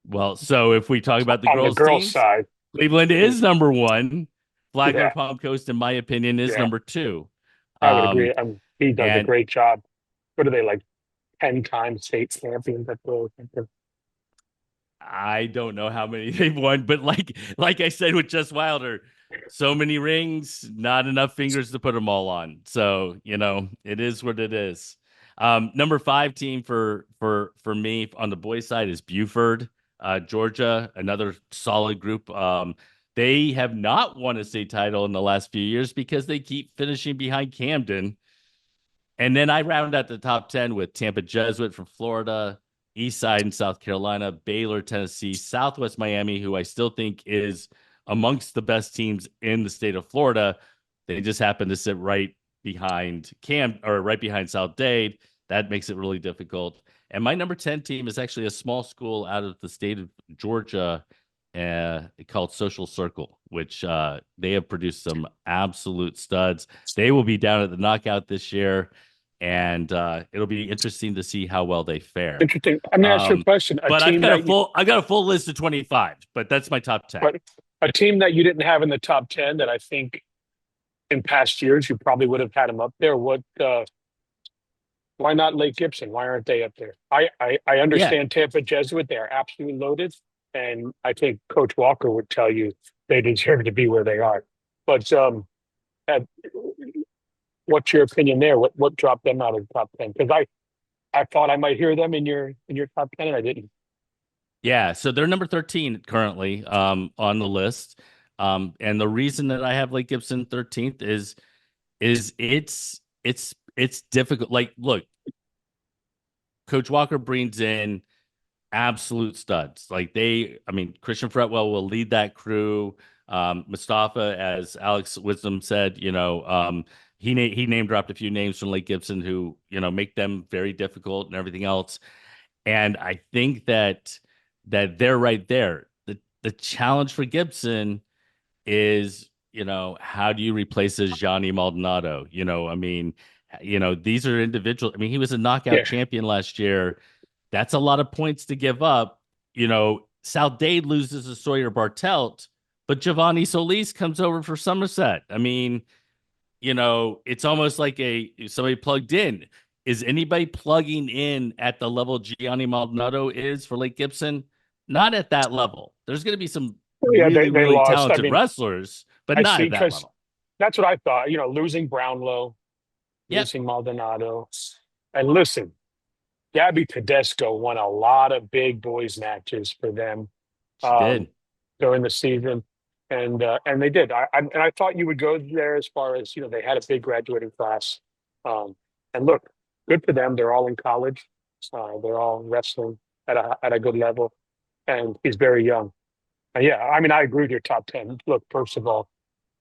well, so if we talk about the girls teams, side, Cleveland is number 1. Flagler Palm Coast, in my opinion, is number 2. I would agree. He does a great job. What are they, like 10-time state champions at the? I don't know how many they've won, but like I said with Jess Wilder, so many rings, not enough fingers to put them all on. So it is what it is. Number 5 team for me on the boys' side is Buford, Georgia, another solid group. They have not won a state title in the last few years because they keep finishing behind Camden. And then I round out the top 10 with Tampa Jesuit from Florida, Eastside in South Carolina, Baylor, Tennessee, Southwest Miami, who I still think is amongst the best teams in the state of Florida. They just happen to sit right behind right behind South Dade. That makes it really difficult. And my number 10 team is actually a small school out of the state of Georgia called Social Circle, which they have produced some absolute studs. They will be down at the knockout this year, and it'll be interesting to see how well they fare. Interesting. I'm going to ask you a question. I've got a full list of 25, but that's my top 10. But a team that you didn't have in the top 10 that I think in past years you probably would have had them up there. Why not Lake Gibson? Why aren't they up there? I understand Tampa Jesuit. They are absolutely loaded. And I think Coach Walker would tell you they deserve to be where they are. But what's your opinion there? What dropped them out of the top 10? Because I thought I might hear them in your top 10, and I didn't. Yeah, so they're number 13 currently on the list. And the reason that I have Lake Gibson 13th is it's difficult. Like, look, Coach Walker brings in absolute studs. Christian Fretwell will lead that crew. Mustafa, as Alex Wisdom said, he name dropped a few names from Lake Gibson who make them very difficult and everything else. And I think that they're right there. The challenge for Gibson is, how do you replace a Johnny Maldonado? These are individuals. I mean, he was a knockout Yeah. champion last year. That's a lot of points to give up. South Dade loses to Sawyer Bartelt, but Giovanni Solis comes over for Somerset. I mean, it's almost like somebody plugged in. Is anybody plugging in at the level Gianni Maldonado is for Lake Gibson? Not at that level. There's going to be some Yeah, really, they really lost. I talented mean, wrestlers, but I not see, at that because level. that's what I thought. Losing Brownlow, Yep, losing Maldonado, and listen, Gabby Tedesco won a lot of big boys matches for them she um, did. during the season, and they did. I thought you would go there as far as they had a big graduating class, um, and look, good for them. They're all in college. They're all wrestling at a good level, and he's very young. And yeah, I mean, I agree with your top 10. Look, first of all,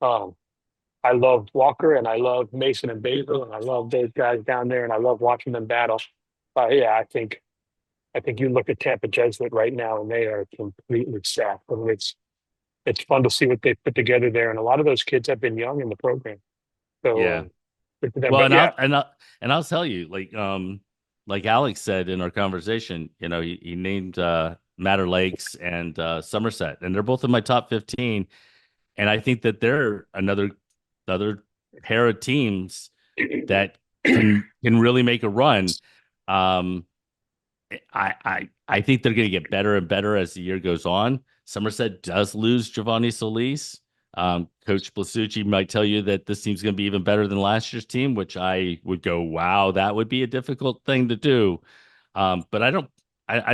um, I love Walker and I love Mason and Basil and I love those guys down there and I love watching them battle. Yeah, I think you look at Tampa Jesuit right now and they are completely stacked. I mean, it's fun to see what they put together there, and a lot of those kids have been young in the program, so Yeah. good for them. Well, But yeah, and I'll tell you, like Alex said in our conversation, he named Matter Lakes and Somerset, and they're both in my top 15. And I think that they're another pair of teams that can really make a run. Um, I think they're going to get better and better as the year goes on. Somerset does lose Giovanni Solis. Coach Blasucci might tell you that this team's going to be even better than last year's team, which I would go, wow, that would be a difficult thing to do. But I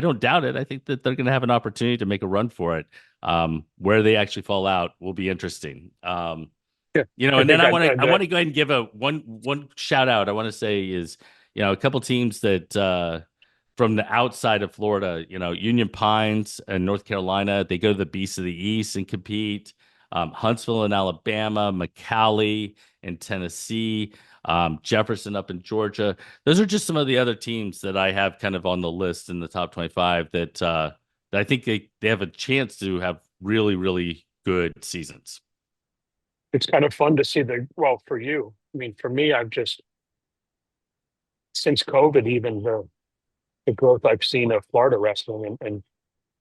don't doubt it. I think that they're going to have an opportunity to make a run for it. Where they actually fall out will be interesting. yeah, I And then think I want to go ahead and give a one shout out. I want to say is, a couple teams that from the outside of Florida, Union Pines and North Carolina, they go to the Beasts of the East and compete. Huntsville in Alabama, McCallie in Tennessee, Jefferson up in Georgia. Those are just some of the other teams that I have kind of on the list in the top 25 that I think they have a chance to have really, really good seasons. it's kind of fun to see well, for you. I mean, for me, I've just since COVID, even the growth I've seen of Florida wrestling, and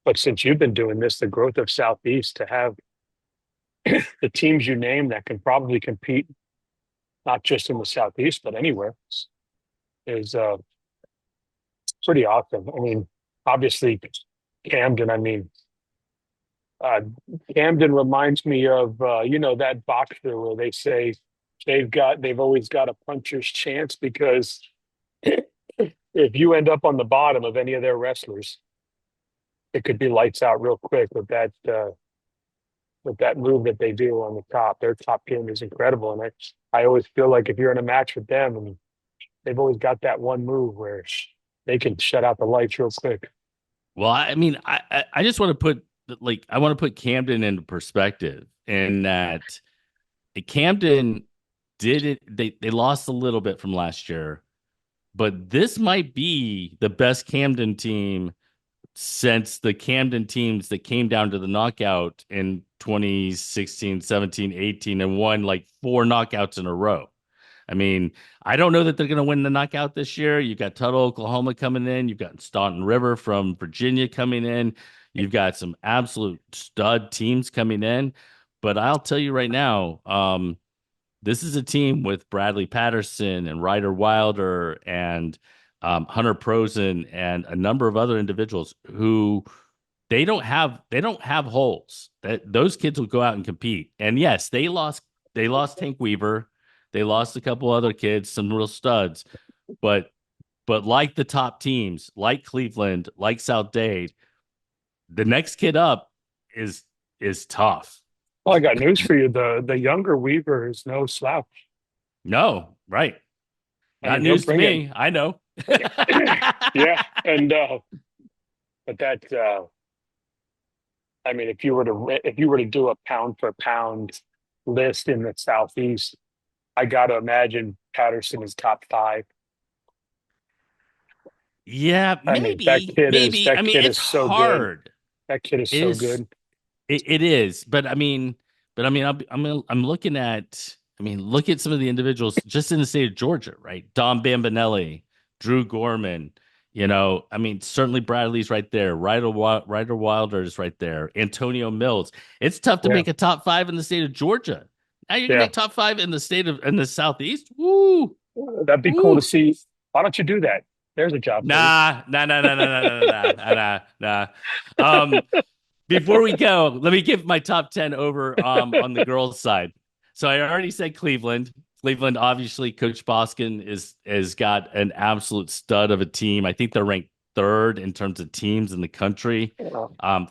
but since you've been doing this, the growth of Southeast to have the teams you name that can probably compete not just in the Southeast but anywhere is pretty awesome. I mean, obviously Camden. I mean, uh, Camden reminds me of that boxer where they say they've always got a puncher's chance because if you end up on the bottom of any of their wrestlers, it could be lights out real quick with that move that they do on the top. Their top game is incredible, and I always feel like if you're in a match with them, and they've always got that one move where they can shut out the lights real quick. Well, I mean, I just want to I want to put Camden into perspective, in that Camden did it. They lost a little bit from last year, but this might be the best Camden team since the Camden teams that came down to the knockout in 2016, 17, 18, and won like 4 knockouts in a row. I mean, I don't know that they're going to win the knockout this year. You've got Tuttle, Oklahoma coming in. You've got Staunton River from Virginia coming in. You've got some absolute stud teams coming in. But I'll tell you right now, this is a team with Bradley Patterson and Ryder Wilder and Hunter Prosen and a number of other individuals who they don't have holes. That those kids will go out and compete. And yes, they lost Tank Weaver, they lost a couple other kids, some real studs, but like the top teams, like Cleveland, like South Dade, the next kid up is tough. Well, I got news for you. The younger Weaver is no slouch. No, right. I Not mean, he'll news to bring it. me. I know. Yeah, 'But that I mean, if you were to do a pound for pound list in the Southeast, I got to imagine Patterson is top five. Yeah, I mean, maybe. I that mean, kid it's is so good. hard. That kid is It so is. good. It is. I'm looking at. I mean, look at some of the individuals just in the state of Georgia, right? Dom Bambanelli, Drew Gorman. I mean, certainly Bradley's right there. Ryder Wilder is right there. Antonio Mills. It's tough to Yeah, make a top five in the state of Georgia. Now you're gonna yeah. make top five in the Southeast. Woo, That'd be cool to woo. see. Why don't you do that? There's a job for you. Nah, nah, nah, nah, nah, nah, nah, nah, nah, nah. Um, Before we go, let me give my top 10 over on the girls' side. So I already said Cleveland. Cleveland, obviously, Coach Boskin is got an absolute stud of a team. I think they're ranked third in terms of teams in the country.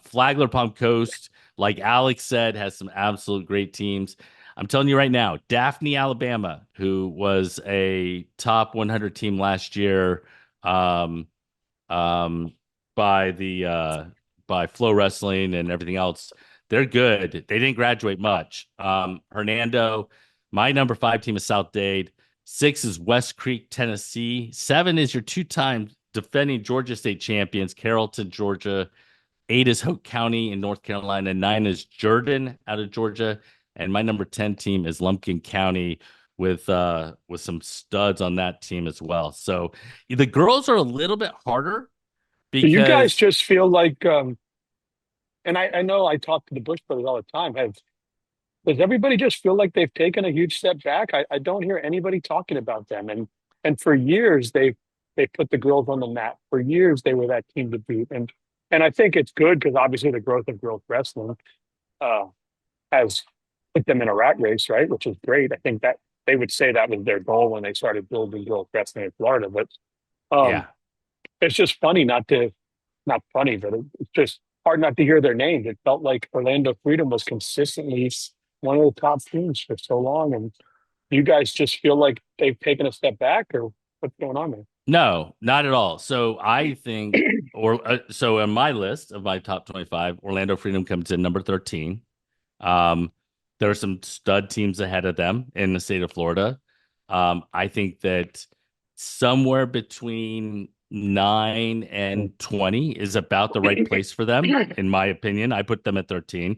Flagler Palm Coast, like Alex said, has some absolute great teams. I'm telling you right now, Daphne, Alabama, who was a top 100 team last year, um, um, by the by Flow Wrestling and everything else. They're good. They didn't graduate much. Hernando, my number 5 team is South Dade. 6 is West Creek, Tennessee. 7 is your 2-time defending Georgia State champions, Carrollton, Georgia. 8 is Hoke County in North Carolina. 9 is Jordan out of Georgia. And my number 10 team is Lumpkin County with some studs on that team as well. So the girls are a little bit harder Do you guys because just feel like, and I know I talk to the Bush brothers all the time. Does everybody just feel like they've taken a huge step back? I don't hear anybody talking about them. And for years they put the girls on the map. For years they were that team to beat. And I think it's good because obviously the growth of girls wrestling uh, has put them in a rat race, right? Which is great. I think that they would say that was their goal when they started building girls wrestling in Florida. But um, yeah. it's just funny not funny, but it's just hard not to hear their names. It felt like Orlando Freedom was consistently one of the top teams for so long. And you guys just feel like they've taken a step back, or what's going on there? No, not at all. So I think so in my list of my top 25, Orlando Freedom comes in number 13. Um, there are some stud teams ahead of them in the state of Florida. I think that somewhere between 9 and 20 is about the right place for them, in my opinion. I put them at 13.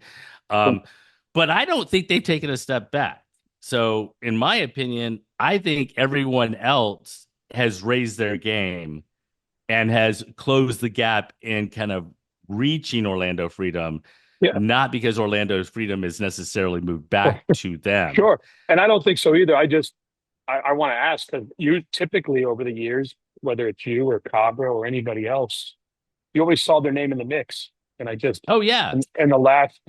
Um, but I don't think they've taken a step back. So, in my opinion, I think everyone else has raised their game and has closed the gap in kind of reaching Orlando Freedom, Yeah, not because Orlando's Freedom is necessarily moved back to them. sure. And I don't think so either. I want to ask because you typically over the years, whether it's you or Cabra or anybody else, you always saw their name in the mix. And I just Oh yeah. and the last,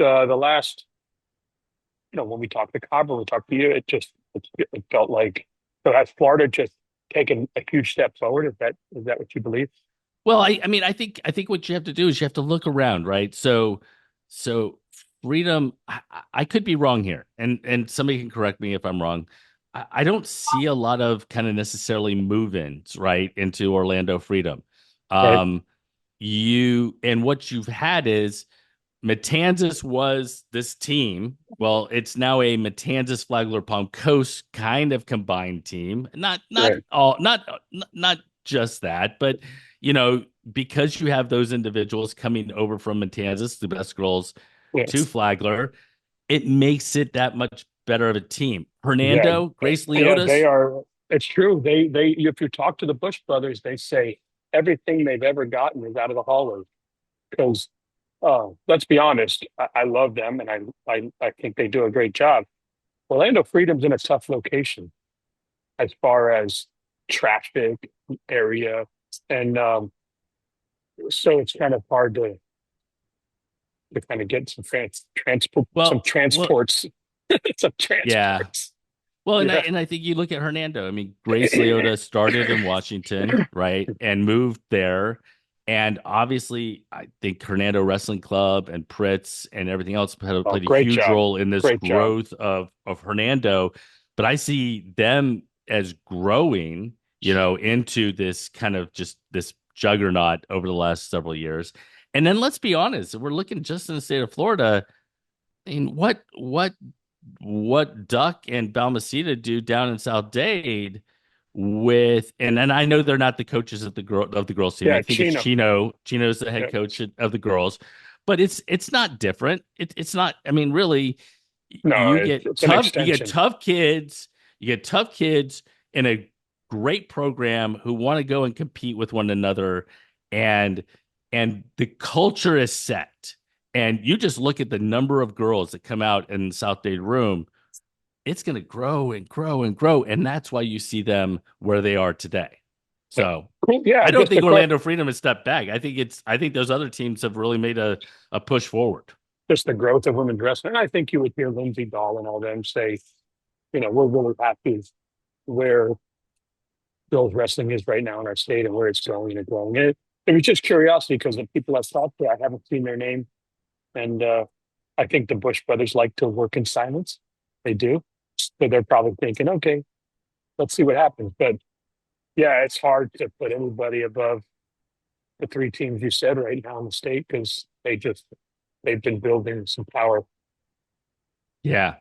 when we talked to Cabra, we talked to you, it felt like, so has Florida just taken a huge step forward? Is that what you believe? Well, I mean, I think what you have to do is you have to look around, right? So Freedom, I could be wrong here, and somebody can correct me if I'm wrong. I don't see a lot of kind of necessarily move-ins, right, into Orlando Freedom. Right. Um, and what you've had is Matanzas was this team. Well, it's now a Matanzas Flagler Palm Coast kind of combined team. Right. Not just that, but because you have those individuals coming over from Matanzas, the best girls to Yes. Flagler, it makes it that much better of a team. Yeah. Hernando, Grace Yeah, they Leotis. are. It's true. If you talk to the Bush brothers, they say everything they've ever gotten is out of the hallways. Because, let's be honest, I love them and I think they do a great job. Orlando Freedom's in a tough location as far as traffic area, and so it's kind of hard to kind of get some Well, transports, some yeah. transports. Well, and I Yeah. and I think you look at Hernando. I mean, Grace Leota started in Washington, right, and moved there, and obviously, I think Hernando Wrestling Club and Pritz and everything else Oh, played a great huge job. role in this Great job. growth of Hernando. But I see them as growing, into this kind of just this juggernaut over the last several years. And then let's be honest, if we're looking just in the state of Florida. I mean, what Duck and Balmaceda do down in South Dade with, and I know they're not the coaches of the girls team. I Yeah, think it's Chino. Chino. Chino's the head Yeah. coach of the girls, but it's not different. It's not. I mean, really, No, you get it's an tough. You get extension. tough kids. You get tough kids in a great program who want to go and compete with one another, and the culture is set. And you just look at the number of girls that come out in the South Dade room, it's going to grow and grow and grow. And that's why you see them where they are today. Yeah. So Cool. Yeah, I don't just think Orlando Freedom has stepped back. I think those other teams have really made a push forward. just the growth of women's wrestling. And I think you would hear Lindsay Dahl and all them say, we're really happy where girls wrestling is right now in our state and where it's going and growing. It was just curiosity because the people I've talked to, I haven't seen their name. And I think the Bush brothers like to work in silence. They do. So they're probably thinking, okay, let's see what happens. But yeah, it's hard to put anybody above the three teams you said right now in the state because they've been building some power. Yeah.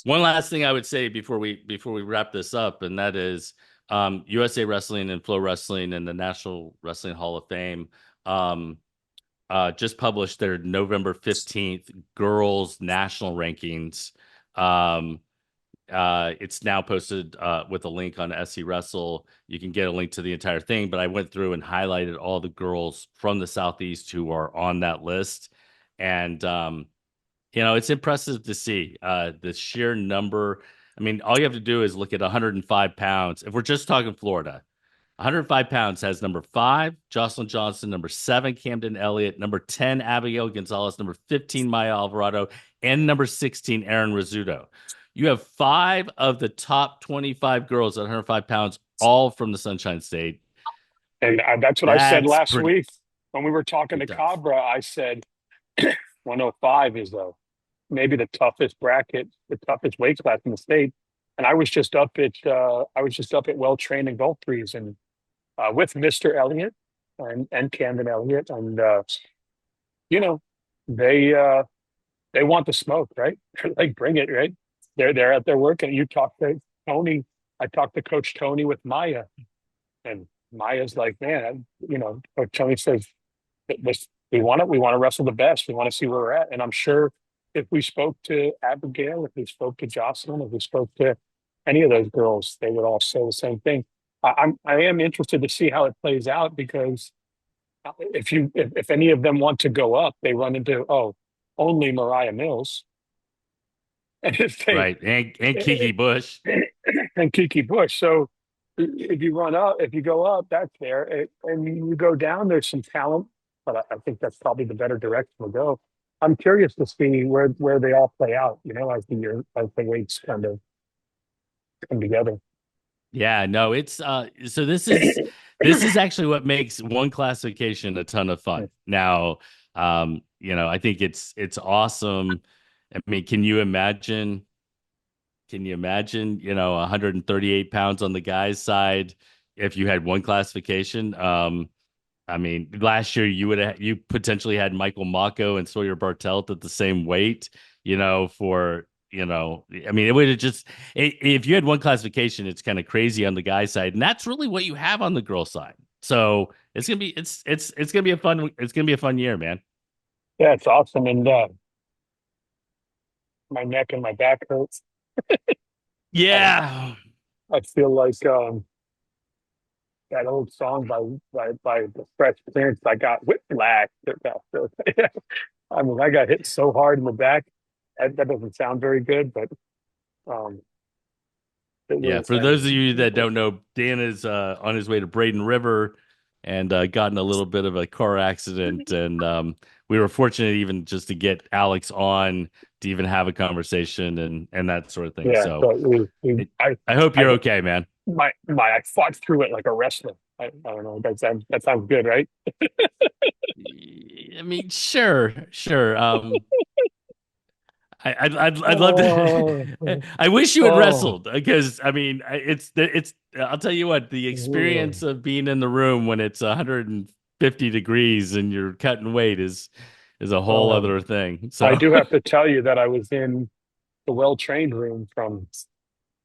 One last thing I would say before we wrap this up, and that is USA Wrestling and Flow Wrestling and the National Wrestling Hall of Fame just published their November 15th girls national rankings. It's now posted with a link on SC Wrestle. You can get a link to the entire thing, but I went through and highlighted all the girls from the Southeast who are on that list. And it's impressive to see the sheer number. I mean, all you have to do is look at 105 pounds. If we're just talking Florida, 105 pounds has number 5, Jocelyn Johnson, number 7, Camden Elliott, number 10, Abigail Gonzalez, number 15, Maya Alvarado, and number 16, Aaron Rizzuto. You have 5 of the top 25 girls at 105 pounds, all from the Sunshine State. And that's what I said last pretty, week when we were talking to Cabra. I said 105 is maybe the toughest bracket, the toughest weight class in the state. And I was just up at Well Trained and Gulf Breeze and with Mr. Elliott and Camden Elliott, and they want the smoke, right? Like bring it, right? They're out there working. You talk to Tony. I talked to Coach Tony with Maya, and Maya's like, man, Coach Tony says, we want it. We want to wrestle the best. We want to see where we're at. And I'm sure if we spoke to Abigail, if we spoke to Jocelyn, if we spoke to any of those girls, they would all say the same thing. I am interested to see how it plays out because if any of them want to go up, they run into only Mariah Mills, and if they right, and Kiki Bush and Kiki Bush. So if you go up, that's there, and you go down, there's some talent, but I think that's probably the better direction to go. I'm curious to see where they all play out, as the weights kind of come together. Yeah, no, it's so this is actually what makes one classification a ton of fun. Now, I think it's awesome. I mean, can you imagine, 138 pounds on the guys' side if you had one classification? I mean, last year you potentially had Michael Mako and Sawyer Bartelt at the same weight, I mean, it would have just, if you had one classification, it's kind of crazy on the guy side. And that's really what you have on the girl side. So it's going to be a fun year, man. Yeah, it's awesome. And my neck and my back hurts. Yeah. I feel like that old song by the Fresh Prince. I got whiplash. I mean, I got hit so hard in the back. That doesn't sound very good, but yeah. For those of you that don't know, Dan is on his way to Braden River and got in a little bit of a car accident, and we were fortunate even just to get Alex on to even have a conversation and that sort of thing. Yeah, so I hope you're okay, man. I fought through it like a wrestler. I don't know. That sounds good, right? I mean, sure. I'd love to. I wish you had wrestled because I mean, it's. I'll tell you what, the experience of being in the room when it's 100 and 50 degrees and you're cutting weight is a whole Um, other thing. I So do have to tell you that I was in the well-trained room from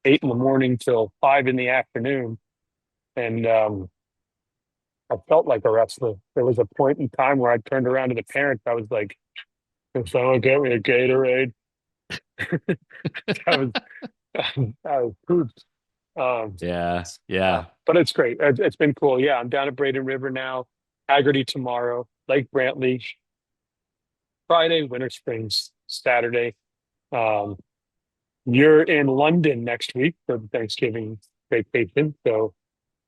8 in the morning till 5 in the afternoon, and I felt like a wrestler. There was a point in time where I turned around to the parents. I was like, "Can someone get me a Gatorade?" I was, I was pooped. Um, yeah, yeah. but it's great. It's been cool. Yeah, I'm down at Braden River now. Haggerty tomorrow. Lake Brantley Friday. Winter Springs Saturday. Um, you're in London next week for the Thanksgiving vacation, so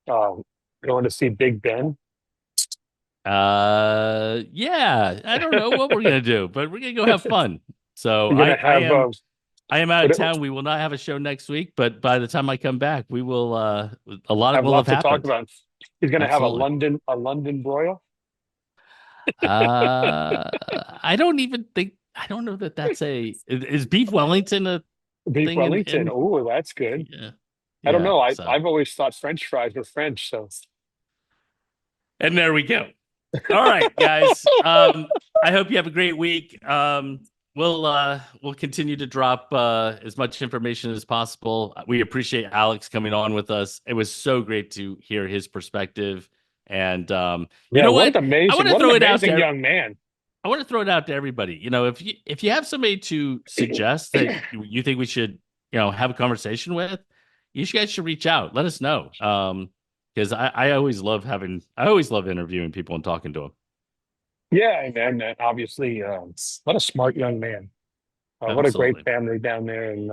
um, going to see Big Ben. Yeah, I don't know what we're gonna do, but we're gonna go have fun. So You're gonna have I am out of what town. We will not have a show next week, but by the time I come back, we will a lot have will have lots to talk happened. about. He's gonna have Absolutely. A London broil. Uh I don't know that that's a is beef Wellington a Beef thing Wellington. in Oh, that's good. yeah. I don't Yeah. know. So I've always thought French fries were French. So and there we go. All right, guys. I hope you have a great week. We'll continue to drop as much information as possible. We appreciate Alex coming on with us. It was so great to hear his perspective. And you yeah, know what? I want to what an throw it out amazing there. young man. I want to throw it out to everybody. If you have somebody to suggest that you think we should, have a conversation with, guys should reach out. Let us know. Because I I always love interviewing people and talking to them. Yeah, and obviously, what a smart young man. What a great Absolutely. family down there, and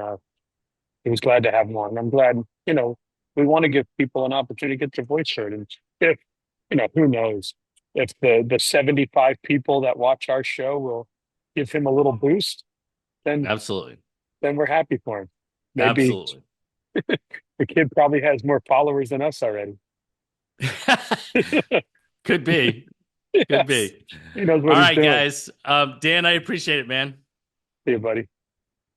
he was glad to have him on. And I'm glad, we want to give people an opportunity to get their voice heard. And if, who knows if the 75 people that watch our show will give him a little boost, then Absolutely. we're happy for him. Maybe Absolutely. the kid probably has more followers than us already. Could be. Could Yes, be. he knows All what he's right, doing. guys. Dan, I appreciate it, man. See you, buddy.